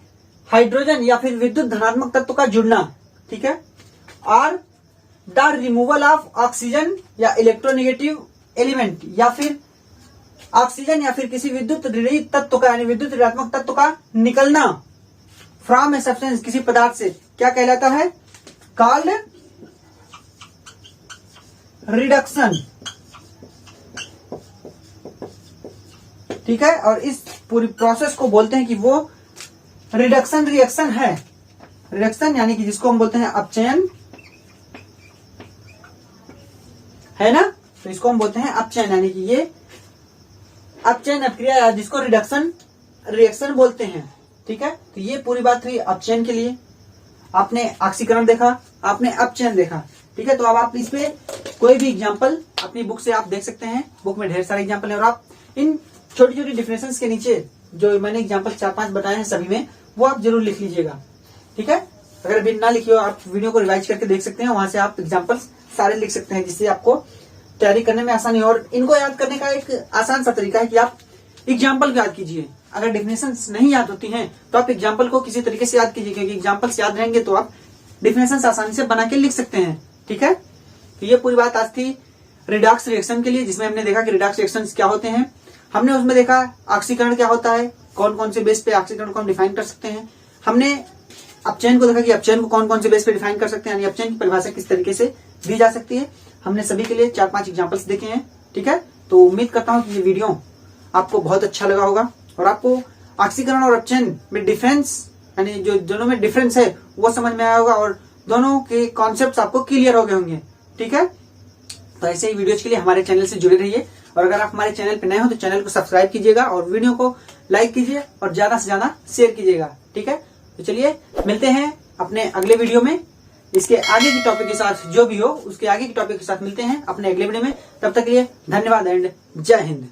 हाइड्रोजन या फिर विद्युत धनात्मक तत्व का जुड़ना, ठीक है। और द रिमूवल ऑफ ऑक्सीजन या इलेक्ट्रोनेगेटिव एलिमेंट, या फिर ऑक्सीजन या फिर किसी विद्युत ऋणात्मक तत्व का यानी विद्युत ऋणात्मक तत्व का निकलना फ्रॉम ए सब्सटेंस किसी पदार्थ से क्या कहलाता है? Called reduction. ठीक है, और इस पूरी प्रोसेस को बोलते हैं कि वो रिडक्शन रिएक्शन है। रिडक्शन यानी कि जिसको हम बोलते हैं अपचयन, है ना, तो इसको हम बोलते हैं अपचयन, यानी कि ये अपचयन अभिक्रिया या जिसको रिडक्शन रिएक्शन बोलते हैं। ठीक है, तो ये पूरी बात हुई अपचयन के लिए। आपने ऑक्सीकरण देखा, आपने अपचयन देखा। ठीक है, तो अब आप इस पे कोई भी एग्जांपल अपनी बुक से आप देख सकते हैं। बुक में ढेर सारे एग्जांपल है और आप इन छोटी छोटी डिफरेंसेस के नीचे जो मैंने एग्जांपल 4-5 बताए हैं सभी में, वो आप जरूर लिख लीजिएगा। ठीक है, अगर अभी ना लिखिए आप वीडियो को रिवाइज करके देख सकते हैं, वहां से आप एग्जांपल सारे लिख सकते हैं, जिससे आपको तैयारी करने में आसानी हो। और इनको याद करने का एक आसान सा तरीका है कि आप एग्जाम्पल याद कीजिए। अगर डेफिनेशंस नहीं याद होती हैं तो आप एग्जाम्पल को किसी तरीके से याद कीजिए, क्योंकि एग्जाम्पल्स याद रहेंगे तो आप डेफिनेशंस आसानी से बना के लिख सकते हैं। ठीक है, तो ये पूरी बात आज थी रिडॉक्स रिएक्शन के लिए, जिसमें हमने देखा कि रिडॉक्स रिएक्शंस क्या होते हैं। हमने उसमें देखा ऑक्सीकरण क्या होता है, कौन कौन से बेस पे ऑक्सीकरण को हम डिफाइन कर सकते हैं। हमने अपचयन को देखा कि अपचयन को कौन कौन से बेस पे डिफाइन कर सकते हैं, यानी अपचयन की परिभाषा किस तरीके से दी जा सकती है। हमने सभी के लिए 4-5 एग्जांपल्स देखे हैं। ठीक है, तो उम्मीद करता हूं कि ये वीडियो आपको बहुत अच्छा लगा होगा और आपको ऑक्सीकरण और अपचयन में डिफरेंस, यानी जो दोनों में डिफरेंस है वो समझ में आया होगा और दोनों के कॉन्सेप्ट आपको क्लियर हो गए होंगे। ठीक है, तो ऐसे ही वीडियोज के लिए हमारे चैनल से जुड़े रहिए और अगर आप हमारे चैनल पर नए हो तो चैनल को सब्सक्राइब कीजिएगा और वीडियो को लाइक कीजिए और ज्यादा से ज्यादा शेयर कीजिएगा। ठीक है, तो चलिए मिलते हैं अपने अगले वीडियो में। इसके आगे की टॉपिक के साथ जो भी हो उसके आगे की टॉपिक के साथ मिलते हैं अपने अगले वीडियो में। तब तक के लिए धन्यवाद एंड जय हिंद।